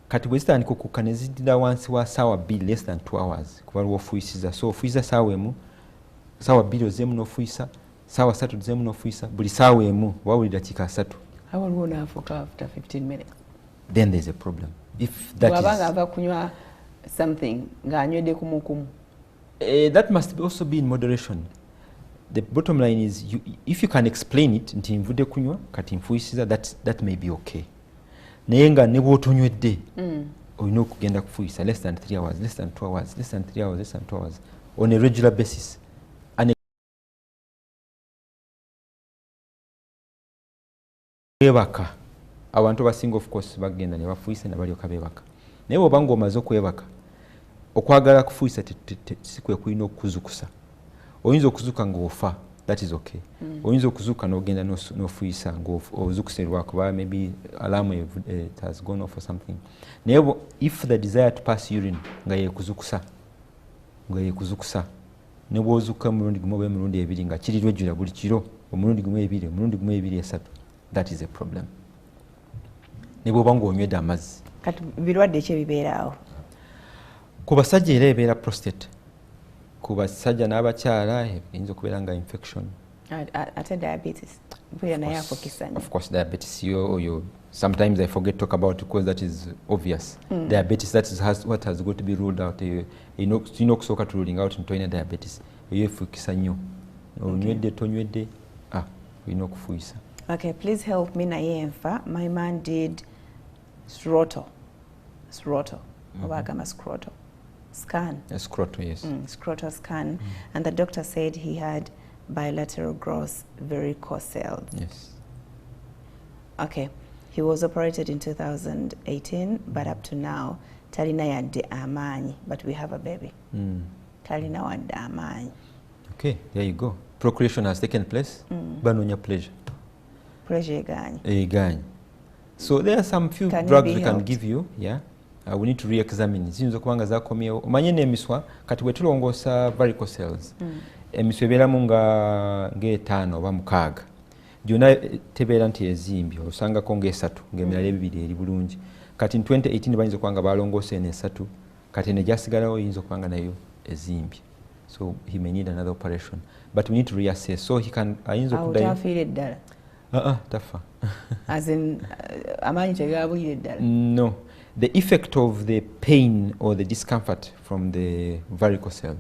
Kati bwe zitandika okukka ne ziddira wansi wa ssaawa 2 less than 2 hours kuba lw'ofuuyisiza. So ofuuyisa ssaawa emu, ssaawa 2 ozeemu n'ofuuyisa, ssaawa 3 ozeemu n'ofuuyisa, buli ssaawa emu oba buli dakiika 3. Awo waliwo n'afuuka after 15 minutes. Then there's a problem. If that bw'abanga ava kunywa something ng'anywedde kumukumu. That must also be in moderation. The bottom line is, if you can explain it, nti nvudde kunywa kati nfuuyisiza, that may be okay. Naye nga ne bw'otonywedde olina okugenda kufuuyisa less than 3 hours, less than 2 hours, less than 3 hours, less than 2 hours on a regular basis. Kwebaka, abantu abasinga of course bagenda ne bafuuyisa ne balyoka beebaka. Naye bw'oba ng'omaze okwebaka, okwagala kufuuyisa si kwe kulina okukuzukusa. Oyinza okuzuka ng'ofa, that is okay. Oyinza okuzuka n'ogenda n'ofuuyisa ng'ozukuse lwakuba maybe alarm it has gone off or something. Naye if the desire to pass urine nga yeekuzukusa ne bw'ozuka omulundi gumu oba emirundi ebiri nga kiri lwejjula buli kiro, omulundi gumu ebiri, omulundi gumu ebiri esatu, that is a problem. Ne bw'oba ng'onywedde amazzi. Kati birwadde ki ebibeeraawo? Ku basajja era ebeera prostate. Ku basajja n'abakyala eyinza okubeera nga infection. Ate diabetes mpuira naye afokisa nnyo. Of course diabetes yo sometimes I forget to talk about it because that is obvious. Diabetes, that is what has got to be ruled out. Tulina okusooka to ruling out nti tolina diabetes. Eyo efukisa nnyo. Onywedde tonywedde, olina okufuuyisa. Okay, please help me naye enfa. My man did scrotal. Oba agamba scrotal scan. Scrotal, yes. Scrotal scan. And the doctor said he had bilateral gross varicose cells. Yes. Okay. He was operated in 2018, but up to now, talina yadde amaanyi, but we have a baby. Talina wadde amaanyi. Okay, there you go. Procreation has taken place. Banoonya pleasure. Pleasure eganye. Eganye. So there are some few drugs we can give you, yeah. We need to re-examine. Ziyinza okubanga zakomyewo. Omanye n'emiswa kati bwe tulongoosa varicose cells. Emiswa ebeeramu ng'etaano oba 6. Gyonna tebeera nti ezimbye, osangako ng'esatu ng'emirala ebibiri eri bulungi. Kati in 2018 bayinza okubanga balongoose n'esatu, kati ne gyasigalawo eyinza okubanga nayo ezimbye. So he may need another operation. But we need to reassess. So he can ayinza okuddayo. Awutafiire ddala? Tafa. As in, amaanyi tegabulire ddala? No. The effect of the pain or the discomfort from the varicose cell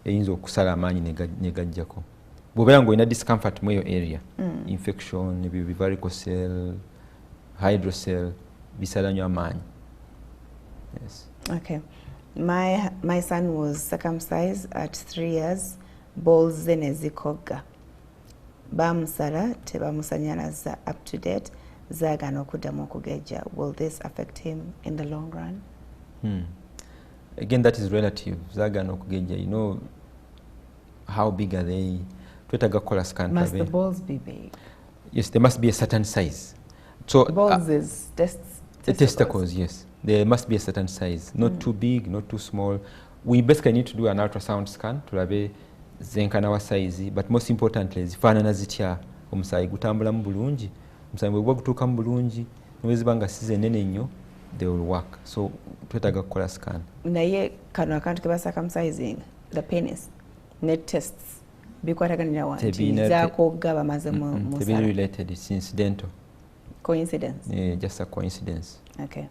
eyinza okusala amaanyi ne gajjako. bw'obeera ng'olina discomfort mu eyo area, infection, ebyo varicocele, hydrocele, bisala nnyo amaanyi. Yes. Okay. My son was circumcised at 3 years. Balls ze ne zikogga. Bamusala tebamusanyalaza up to date. Zaagana okuddamu okugejja. Will this affect him in the long run? Again, that is relative. Zaagana okugejja, you know, how big are they? Twetaaga kukola scan. Must the balls be big? Yes, there must be a certain size. So balls is testicles, yes. There must be a certain size, not too big, not too small. We basically need to do an ultrasound scan tulabe zenkana wa size, but most importantly zifaanana zitya, omusaayi gutambulamu bulungi, omusaayi bwe gutuukamu bulungi, neweziba nga si zenene nnyo, they will work. So twetaaga kukola scan. Naye kano akantu ke circumcising, the penis, net tests, bikwataganira wanti zaakogga bamaze mu musala. Tebiri related, it's incidental. Coincidence? Yeah, just a coincidence. Okay.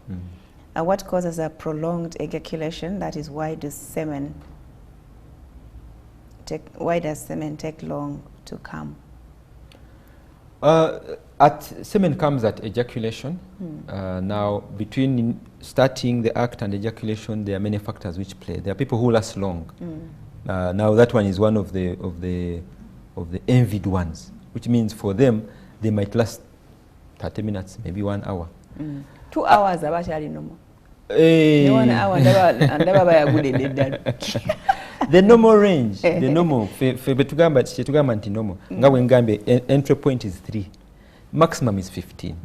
What causes a prolonged ejaculation? That is, why does semen take long to come? Semen comes at ejaculation. Now, between starting the act and ejaculation, there are many factors which play. There are people who last long. Now, that one is one of the envied ones, which means for them they might last 30 minutes, maybe 1 hour. 2 hours abakyali normal. 1 hour ndaba bayagulidde ddala. The normal range, the normal, tugamba nti normal, nga bwe ngambye entry point is 3, maximum is 15.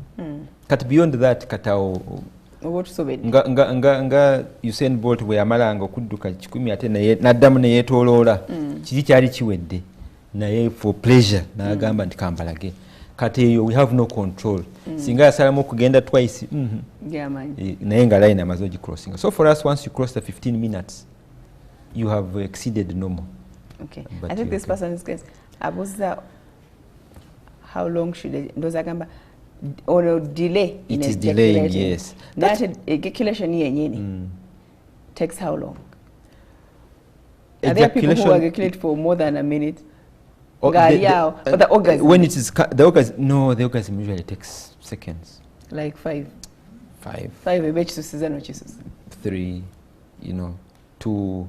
Kati beyond that katawo nga Usain Bolt bwe yamalanga okudduka 10 ate n'addamu ne yeetooloola, kiri kyali kiwedde naye for pleasure n'agamba nti kambalage. Kati eyo we have no control. Singa yasalamu okugenda twice, naye nga line amaze ogicrossing. So for us, once you cross the 15 minutes, you have exceeded normal. Okay. I think this person is saying, Abuza, how long should they, those agamba, or delay in it is delaying, yes. That ejaculation takes how long? Are there people who ejaculate for more than a minute? But the orgasm. When it is the orgasm, no, the orgasm usually takes seconds. Like 5. 5. 3. 2.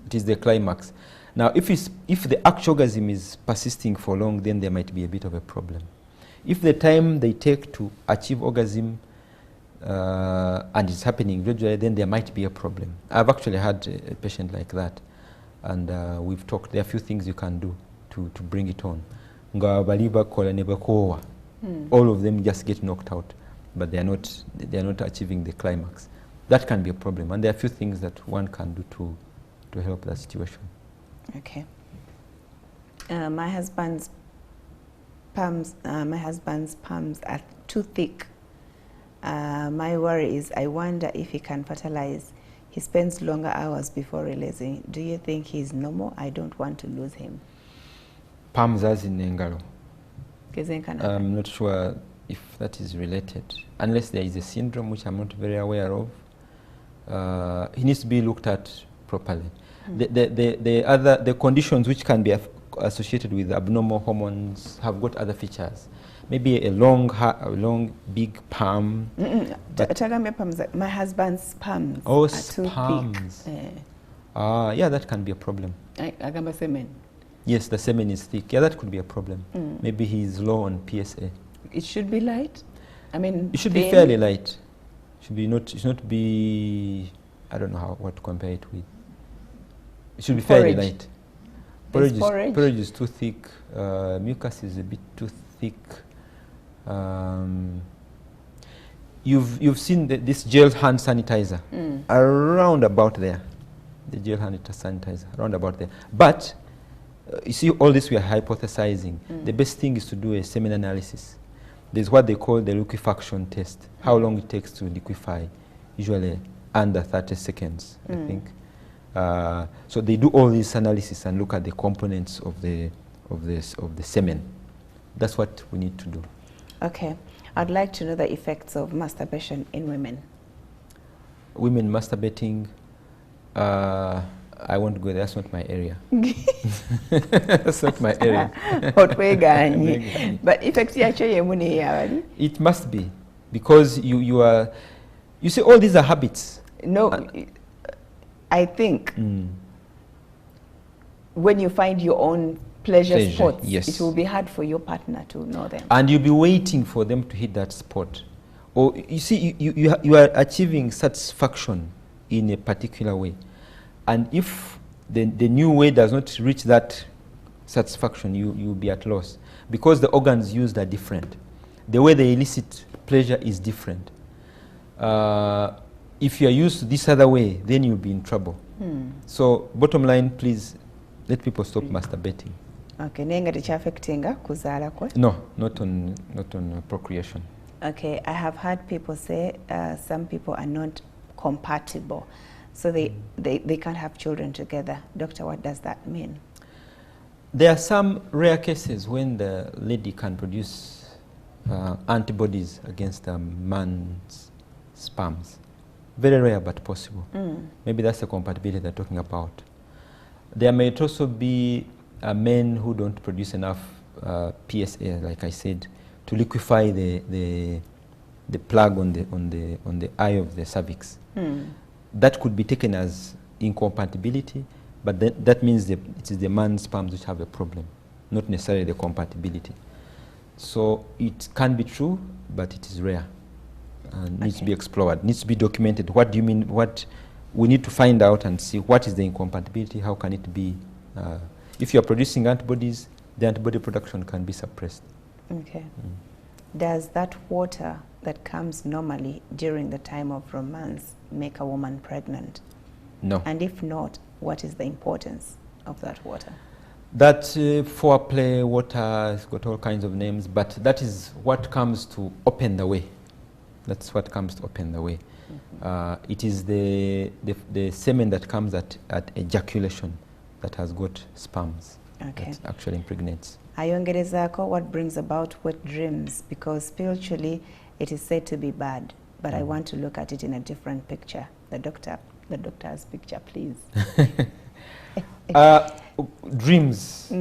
It is the climax. Now, if the actual orgasm is persisting for long, then there might be a bit of a problem. If the time they take to achieve orgasm and it's happening gradually, then there might be a problem. I've actually had a patient like that, and we've talked. There are a few things you can do to bring it on. All of them just get knocked out, but they are not achieving the climax. That can be a problem, and there are a few things that one can do to help that situation. Okay. My husband's palms are too thick. My worry is I wonder if he can fertilize. He spends longer hours before releasing. Do you think he's normal? I don't want to lose him. Palms as in engalo. I'm not sure if that is related, unless there is a syndrome which I'm not very aware of. He needs to be looked at properly. The conditions which can be associated with abnormal hormones have got other features. Maybe a long, big palm. My husband's palms are too palms. thick. Yeah, that can be a problem. Yes, the semen is thick. Yeah, that could be a problem. Maybe he's low on PSA. It should be light. I mean, it should be fairly light. It should not be. I don't know what to compare it with. It should be fairly light. Porridge is too thick. Mucus is a bit too thick. You've seen this gel hand sanitizer around about there. The gel hand sanitizer around about there. But you see, all this we are hypothesizing. The best thing is to do a semen analysis. There's what they call the liquefaction test. How long it takes to liquefy, usually under 30 seconds, I think. So they do all this analysis and look at the components of the semen. That's what we need to do. Okay. I'd like to know the effects of masturbation in women. Women masturbating, I won't go there. That's not my area. That's not my area. But effect yabali. It must be, because you see, all these are habits. No, I think when you find your own pleasure spots, yes, it will be hard for your partner to know them. And you'll be waiting for them to hit that spot. Or you see, you are achieving satisfaction in a particular way. And if the new way does not reach that satisfaction, you'll be at loss. Because the organs used are different. The way they elicit pleasure is different. If you are used to this other way, then you'll be in trouble. So bottom line, please let people stop masturbating. Okay, nenga tekyafectinga kuzaala kwe? No, not on procreation. Okay, I have heard people say some people are not compatible, so they can't have children together. Doctor, what does that mean? There are some rare cases when the lady can produce antibodies against a man's sperms. Very rare, but possible. Maybe that's the compatibility they're talking about. There may also be men who don't produce enough PSA, like I said, to liquefy the plug on the eye of the cervix. That could be taken as incompatibility, but that means it is the man's sperms which have a problem, not necessarily the compatibility. So it can be true, but it is rare and needs to be explored, needs to be documented. What do you mean? What we need to find out and see what is the incompatibility, how can it be? If you are producing antibodies, the antibody production can be suppressed. Okay. Does that water that comes normally during the time of romance make a woman pregnant? No. And if not, what is the importance of that water? That foreplay water has got all kinds of names, but that is what comes to open the way. That's what comes to open the way. It is the semen that comes at ejaculation that has got sperms. Okay. That actually impregnates. Ayongerezaako, what brings about wet dreams? Because spiritually it is said to be bad, but I want to look at it in a different picture. The doctor's picture, please. Dreams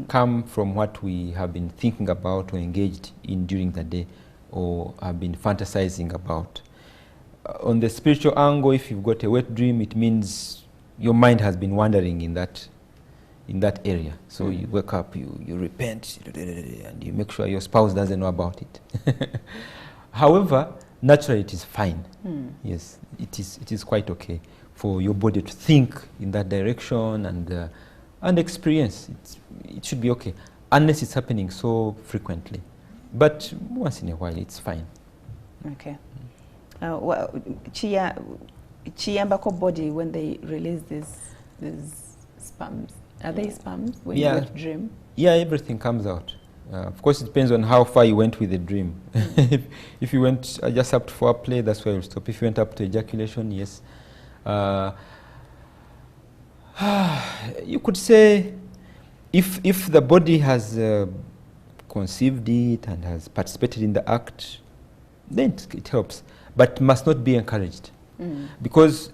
come from what we have been thinking about or engaged in during the day or have been fantasizing about. On the spiritual angle, if you've got a wet dream, it means your mind has been wandering in that area. So you wake up, you repent, and you make sure your spouse doesn't know about it. However, naturally it is fine. Yes, it is quite okay for your body to think in that direction and experience. It should be okay, unless it's happening so frequently. But once in a while, it's fine. Okay. Well, chiyambako body when they release these sperms. Are they sperms when you dream? Yeah, everything comes out. Of course, it depends on how far you went with the dream. If you went just up to foreplay, that's where you'll stop. If you went up to ejaculation, yes. You could say if the body has conceived it and has participated in the act, then it helps, but must not be encouraged. Because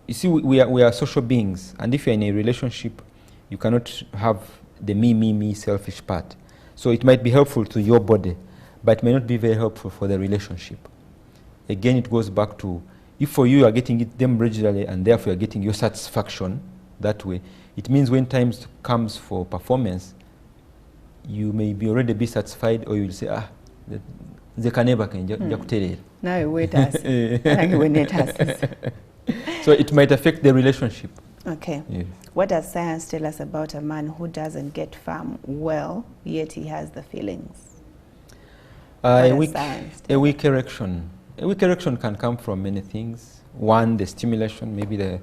you see, we are social beings, and if you're in a relationship, you cannot have the me, selfish part. So it might be helpful to your body, but it may not be very helpful for the relationship. Again, it goes back to, if for you are getting them regularly and therefore you're getting your satisfaction that way, it means when time comes for performance, you may be already be satisfied, or you'll say, now wait us. So it might affect the relationship. Okay. Yes. What does science tell us about a man who doesn't get firm well, yet he has the feelings? A weak erection. A weak erection can come from many things. One, the stimulation. Maybe they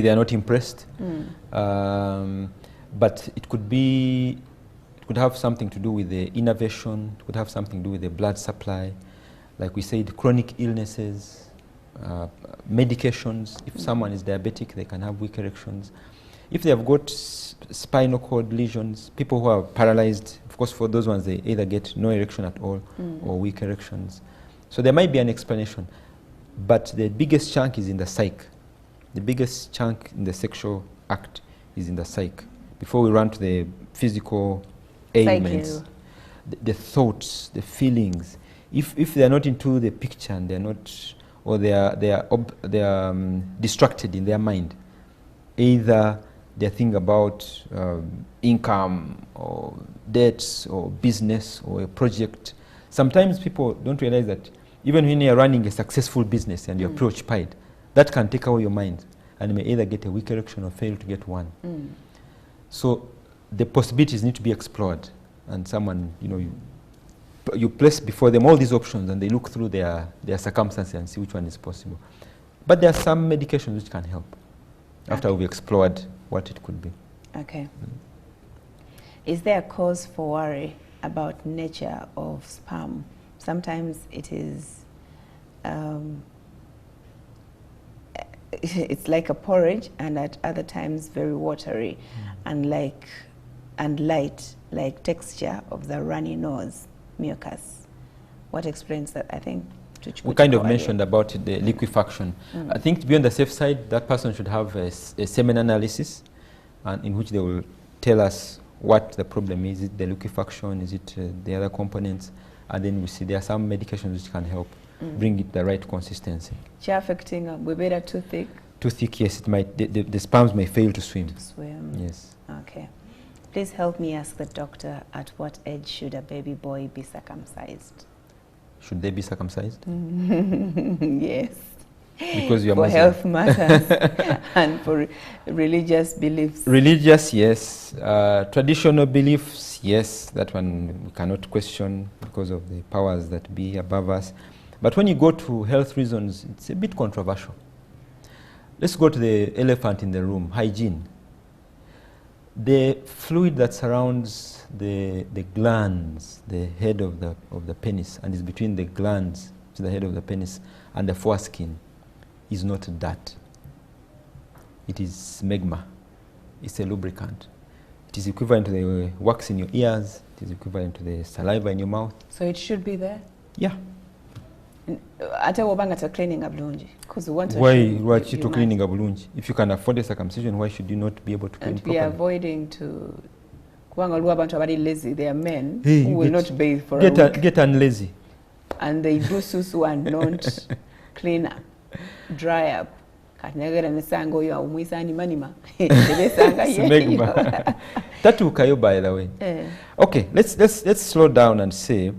are not impressed. But it could have something to do with the innervation. It could have something to do with the blood supply. Like we said, chronic illnesses. Medications. If someone is diabetic, they can have weak erections. If they have got spinal cord lesions, people who are paralyzed, of course for those ones they either get no erection at all or weak erections. So there might be an explanation, but the biggest chunk is in the psyche. The biggest chunk in the sexual act is in the psyche. Before we run to the physical ailments, the thoughts, the feelings, if they are not into the picture and they are not, or they are distracted in their mind, either they're thinking about income or debts or business or a project. Sometimes people don't realize that even when you're running a successful business and you're preoccupied, that can take away your mind and you may either get a weak erection or fail to get one. So the possibilities need to be explored, and someone, you place before them all these options and they look through their circumstances and see which one is possible. But there are some medications which can help after we've explored what it could be. Okay. Is there a cause for worry about nature of sperm? Sometimes it is, it's like a porridge, and at other times very watery and light, like texture of the runny nose, mucus. What explains that? I think we kind of mentioned about it, the liquefaction. I think to be on the safe side, that person should have a semen analysis, and in which they will tell us what the problem is. Is it the liquefaction? Is it the other components? And then we see there are some medications which can help bring it the right consistency. Affecting we better too thick? Too thick, yes. It might. The sperms may fail to swim. To swim. Yes. Okay. Please help me ask the doctor, at what age should a baby boy be circumcised? Should they be circumcised? Yes. Because you are for Muslim. Health matters and for religious beliefs. Religious, yes. Traditional beliefs, yes. That one we cannot question because of the powers that be above us. But when you go to health reasons, it's a bit controversial. Let's go to the elephant in the room, hygiene. The fluid that surrounds the glands, the head of the penis, and is between the glands to the head of the penis and the foreskin, is not dirt. It is smegma. It's a lubricant. It is equivalent to the wax in your ears. It is equivalent to the saliva in your mouth. So it should be there? Yeah. Cleaning abulungi, because we want to. Why to cleaning abulungi? If you can afford a circumcision, why should you not be able to clean properly? And be avoiding to. Lazy. They are men who will not bathe for a week. Get unlazy. And they do susu and don't clean up, dry up. Tatukayo, by the way. Okay, let's slow down and say,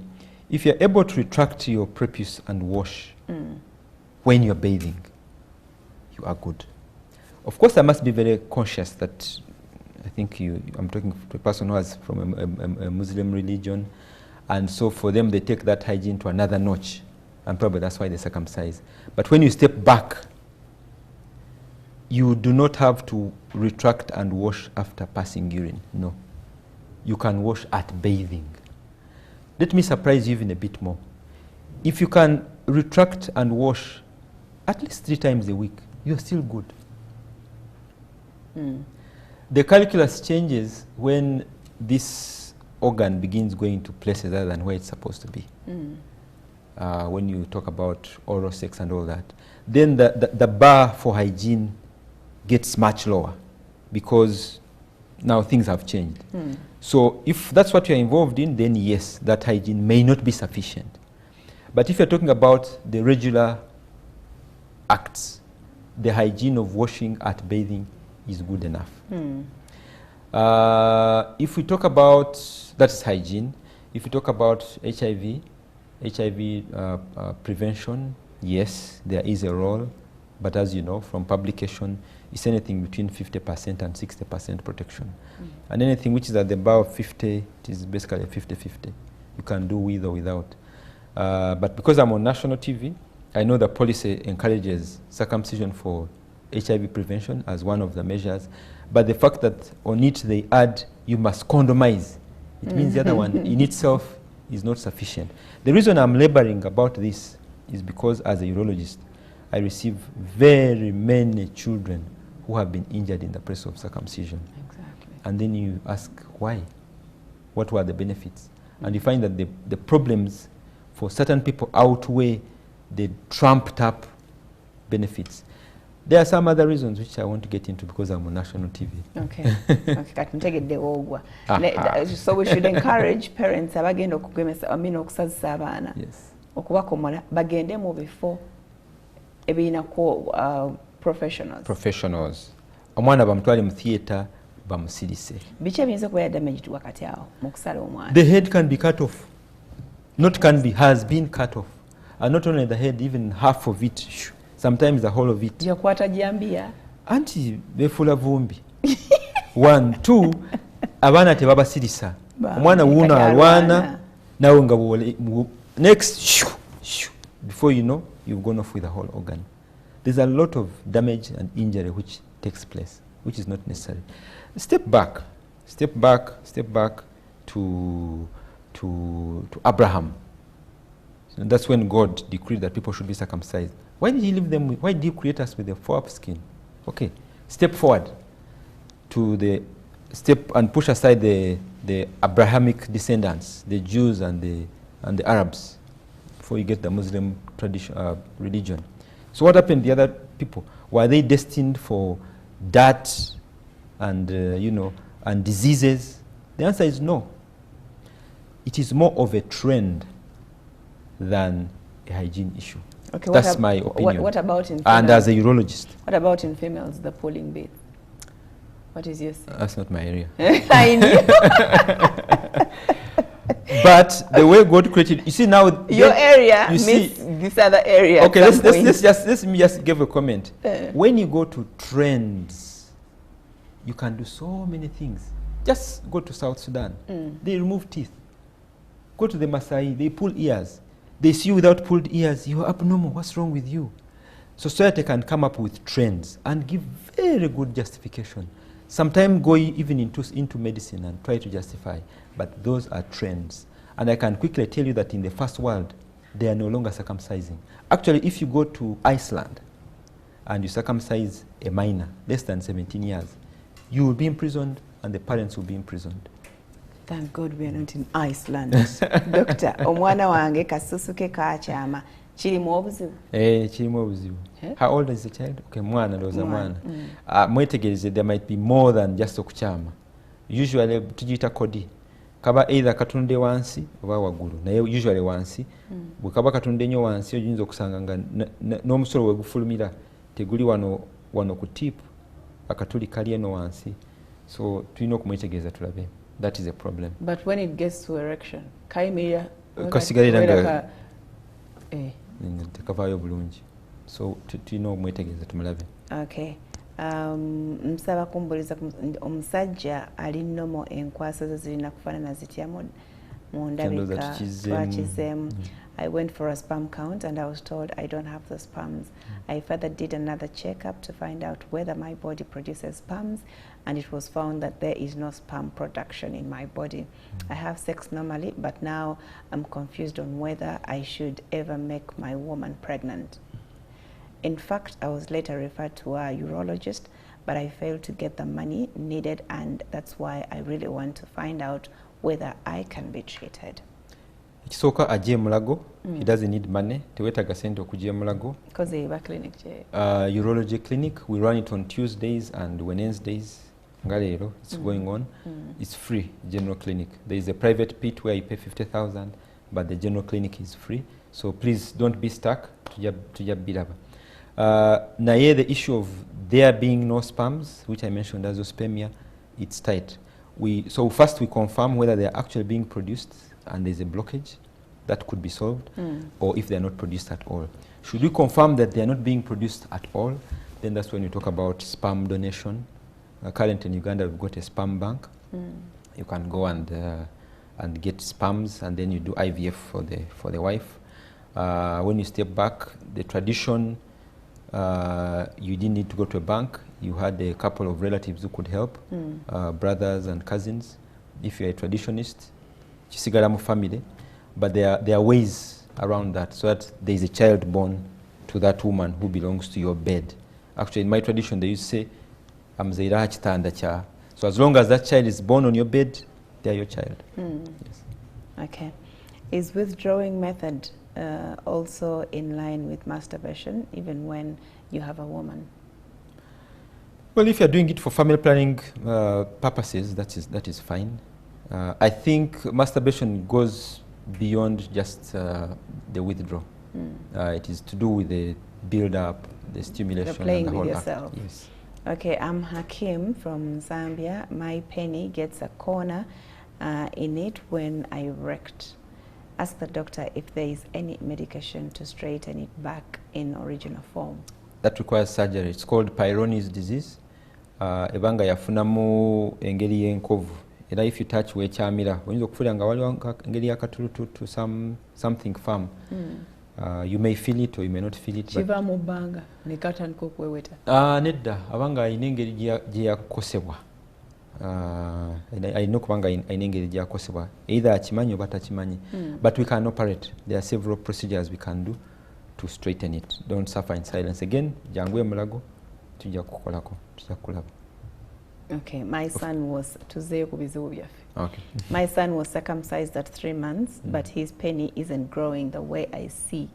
if you're able to retract your prepuce and wash when you're bathing, you are good. Of course, I must be very conscious that I think I'm talking to a person who is from a Muslim religion, and so for them they take that hygiene to another notch, and probably that's why they circumcise. But when you step back, you do not have to retract and wash after passing urine. No. You can wash at bathing. Let me surprise you even a bit more. If you can retract and wash at least 3 times a week, you're still good. The calculus changes when this organ begins going to places other than where it's supposed to be. When you talk about oral sex and all that, then the bar for hygiene gets much lower because now things have changed. So if that's what you're involved in, then yes, that hygiene may not be sufficient. But if you're talking about the regular acts, the hygiene of washing at bathing is good enough. If we talk about, that's hygiene. If we talk about HIV prevention, yes, there is a role. But as you know, from publication, it's anything between 50% and 60% protection. And anything which is at the above 50, it is basically a 50-50. You can do with or without. But because I'm on national TV, I know the policy encourages circumcision for HIV prevention as one of the measures. But the fact that on it they add, you must condomize, it means the other one in itself is not sufficient. The reason I'm laboring about this is because as a urologist, I receive very many children who have been injured in the process of circumcision. Exactly. And then you ask why? What were the benefits? And you find that the problems for certain people outweigh the trumped up benefits. There are some other reasons which I want to get into because I'm on national TV. Okay. So we should encourage parents abagenda okugemesa okusazisa abaana okubakomola bagende mu bifo ebirina professionals. Omwana bamutwale mu theatre bamusirise. Biki ebiyinza okubeera damaged wakati awo mu kusala omwana? The head can be cut off. Not can be, has been cut off. And not only the head, even half of it. Sometimes the whole of it. Yakwata jambia. Anti befula vumbi. 1, 2 abana tebabasirisa. Omwana wuno alwana nawe nga next before you know you've gone off with the whole organ. There's a lot of damage and injury which takes place, which is not necessary. Step back to Abraham. So that's when God decreed that people should be circumcised. Why did he leave them? Why did he create us with a foreskin? Okay, step forward to the step and push aside the Abrahamic descendants, the Jews and the Arabs, before you get the Muslim religion. So what happened to the other people? Were they destined for dirt and and diseases? The answer is no. It is more of a trend than a hygiene issue. Okay, that's my opinion. What about in females? And as a urologist. What about in females, the pulling bit? What is your say? That's not my area. I knew. But the way God created, you see now. Your area meets this other area. Okay, let me just give a comment. When you go to trends, you can do so many things. Just go to South Sudan. They remove teeth. Go to the Maasai, they pull ears. They see you without pulled ears, you're abnormal, what's wrong with you? Society can come up with trends and give very good justification. Sometimes go even into medicine and try to justify, but those are trends. And I can quickly tell you that in the first world, they are no longer circumcising. Actually, if you go to Iceland and you circumcise a minor, less than 17 years, you will be imprisoned and the parents will be imprisoned. Thank God we are not in Iceland. Doctor, omwana wange kasusuke kaachama. Chirimu obuzibu? Chirimu obuzibu. How old is the child? Okay, mwana ndoza mwana. Mwetegereze there might be more than just okuchama. Usually tujita kodi. Kaba either katunde wansi oba wagulu. Naye usually wansi. Bwekaba katunde nyo wansi oyinza okusanga nga n'omusolo wegufulumira teguli wano ku tip akatuli kali eno wansi. So tulina okumwetegereza tulabe. That is a problem. But when it gets to erection, kaimira kasigalira tekavaayo bulungi. So tulina omwetegereza tumulabe. Okay. Nsaba kumbuliza omusajja ali nnomo enkwasa ze zirina kufaanana zitya mu ndabika twakizeemu. I went for a sperm count and I was told I don't have the sperms. I further did another checkup to find out whether my body produces sperms, and it was found that there is no sperm production in my body. I have sex normally, but now I'm confused on whether I should ever make my woman pregnant. In fact, I was later referred to a urologist, but I failed to get the money needed, and that's why I really want to find out whether I can be treated. Ekisooka ajje mulago. He doesn't need money. Tewetaga sente okujja mulago. Because eba clinic je. Urology clinic. We run it on Tuesdays and Wednesdays. Ngalero, it's going on. It's free, general clinic. There is a private pit where you pay 50,000, but the general clinic is free. So please don't be stuck. Tujja bilaba. Naye the issue of there being no sperms, which I mentioned as azoospermia, it's tight. So first we confirm whether they are actually being produced and there's a blockage that could be solved, or if they are not produced at all. Should we confirm that they are not being produced at all, then that's when you talk about sperm donation. Currently in Uganda we've got a sperm bank. You can go and get sperms, and then you do IVF for the wife. When you step back, the tradition, you didn't need to go to a bank. You had a couple of relatives who could help, brothers and cousins. If you're a traditionist, kisigala mu family, but there are ways around that, so that there is a child born to that woman who belongs to your bed. Actually, in my tradition, they used to say, "Amzeira chitanda cha." So as long as that child is born on your bed, they are your child. Yes. Okay. Is withdrawing method also in line with masturbation, even when you have a woman? Well, if you're doing it for family planning purposes, that is fine. I think masturbation goes beyond just the withdrawal. It is to do with the build-up, the stimulation, the playing and the with whole yourself. act. Yes. Okay, I'm Hakim from Zambia. My penny gets a corner in it when I erect. Ask the doctor if there is any medication to straighten it back in original form. That requires surgery. It's called Peyronie's disease. Ebanga yafunamu engeri y'enkovu. Era if you touch wekyamira, oyinza okufuulira nga waliwo engeri y'akatulutu something firm. You may feel it or you may not feel it. Kiva mu bbanga ne katandika okweweta. Nedda abanga alina engeri gye yakosebwa. Alina okubanga alina engeri gye yakosebwa. Either akimanyi oba takimanyi. But we can operate. There are several procedures we can do to straighten it. Don't suffer in silence. Again, jangu emulago tujja kukolako, tujja kulaba. Okay, my son was tuzeeyo ku bizibu byaffe. Okay. My son was circumcised at 3 months, but his penny isn't growing the way I see.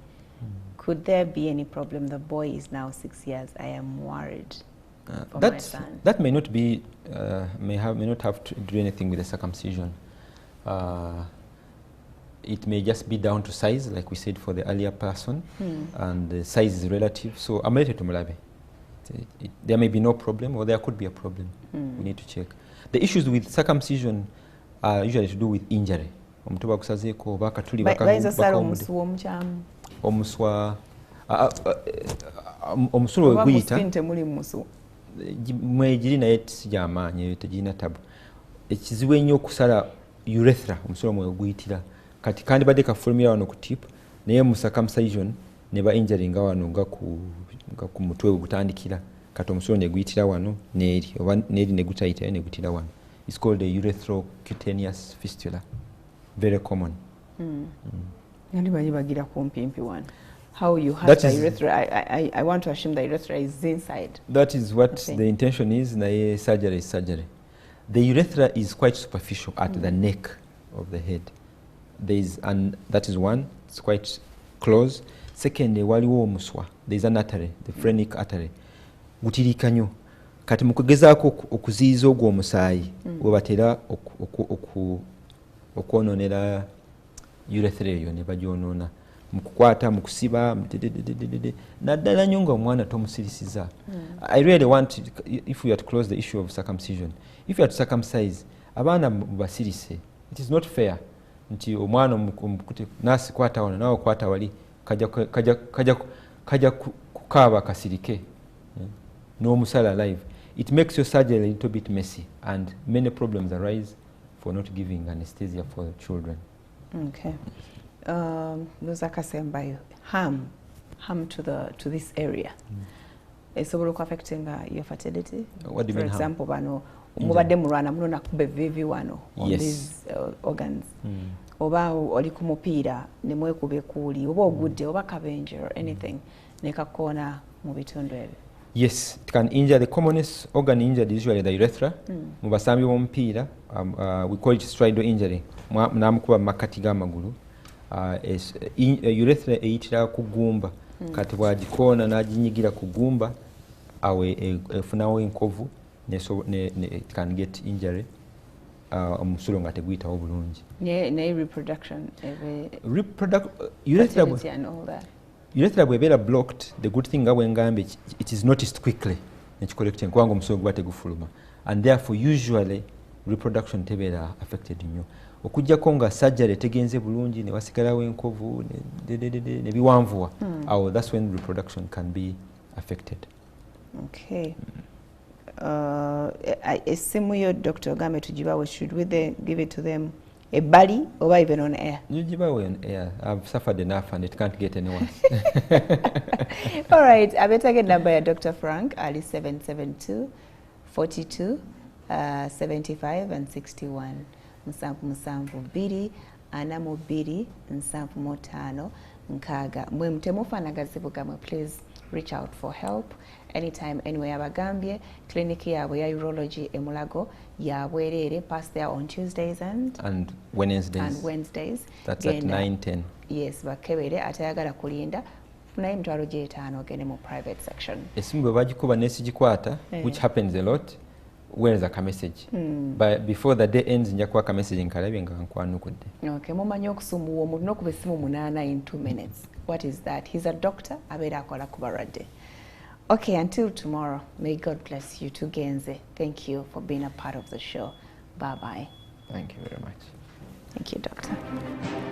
Could there be any problem? The boy is now 6 years. I am worried for my son. That may not be, may not have to do anything with the circumcision. It may just be down to size, like we said for the earlier person, and the size is relative. So I'm ready to mulabe. There may be no problem, or there could be a problem. We need to check. The issues with circumcision are usually to do with injury. Omutuba kusazeeko oba akatuli omuswa omusolo we guyita mwegiri naye sijamaanyi tegirina tabu. Ekizibu ennyo okusala urethra omusolo mwe guyitira kati kandibadde kafulumira wano ku tip naye mu circumcision ne ba injury nga wano nga ku mutwe we gutandikira kati omusolo ne guyitira wano n'eri oba n'eri ne gutayita ne gutira wano. It's called a urethro-cutaneous fistula. Very common. How you have the urethra? I want to assume the urethra is inside. That is what the intention is. Naye surgery is surgery. The urethra is quite superficial at the neck of the head. That is one. It's quite close. Second, waliwo omuswa. There is an artery, the phrenic artery. Gutirika nnyo. Kati mu kugezaako okuziyiza ogwo omusaayi we batera okwononera urethra eyo ne bagyonoona mu kukwata mu kusiba naddala nnyo nga omwana tomusirisiza. I really want, if we are to close the issue of circumcision, if you are to circumcise abaana basirise, it is not fair nti omwana omukute nasi kwata wano nawe kwata wali kajja kukaaba kasirike n'omusala live. It makes your surgery a little bit messy, and many problems arise for not giving anesthesia for the children. Okay. Luzakasembayo, harm to this area. Is it affecting your fertility? What do you mean? For example, bano mubadde mulwana muno nakube vivi wano on these organs. Oba oli ku mupiira ne mwekube kuuli oba ogudde oba kabenje or anything ne kakona mu bitundu ebyo. Yes, it can injure. The commonest organ injured is usually the urethra. Mu basambi b'omupiira, we call it stridal injury. Namukuba makati g'amagulu. Urethra eyitira ku gumba. Kati bw'agikoona n'aginyigira ku gumba awe efunawo enkovu it can get injury. Omusulo nga teguyitawo bulungi. Ne reproduction. Urethra bw'ebeera blocked, the good thing nga bwengambye, it is noticed quickly nekikolekting kubanga omusulo guba tegufuluma, and therefore usually reproduction tebeera affected nnyo. Okujjako nga surgery tegenze bulungi ne wasigalawo enkovu ne biwanvuwa, that's when reproduction can be affected. Okay. Essimu yo Dr. Ogambe tugibawe, should we then give it to them ebbali or even on air? You give away on air. I've suffered enough and it can't get any worse. All right. I better get number Dr. Frank, Ali 772 42 75 and 61. Musanvu biri anamu biri nsanvu motano nkaga. Mwe mtemufanagazibu gamwe, please reach out for help anytime, anywhere. Abagambye clinic yabwe ya urology emulago yabwerere, pass there on Tuesdays and Wednesdays. That's at 9:10. Yes, bakebere atayagala kulinda funayo emitwalo gy'etaano ogende mu private section. Esimu bwe bagikuba n'esigikwata, which happens a lot, weereza ka message. But before the day ends nja kuwa ka message nkalabye nga nkwanukudde. Okay, mumanyi okusumbuwa omuntu n'okuba essimu 8 in 2 minutes. What is that? He's a doctor, abeera akola ku balwadde. Okay, until tomorrow, may God bless you tugenze. Thank you for being a part of the show. Bye-bye. Thank you very much. Thank you, doctor.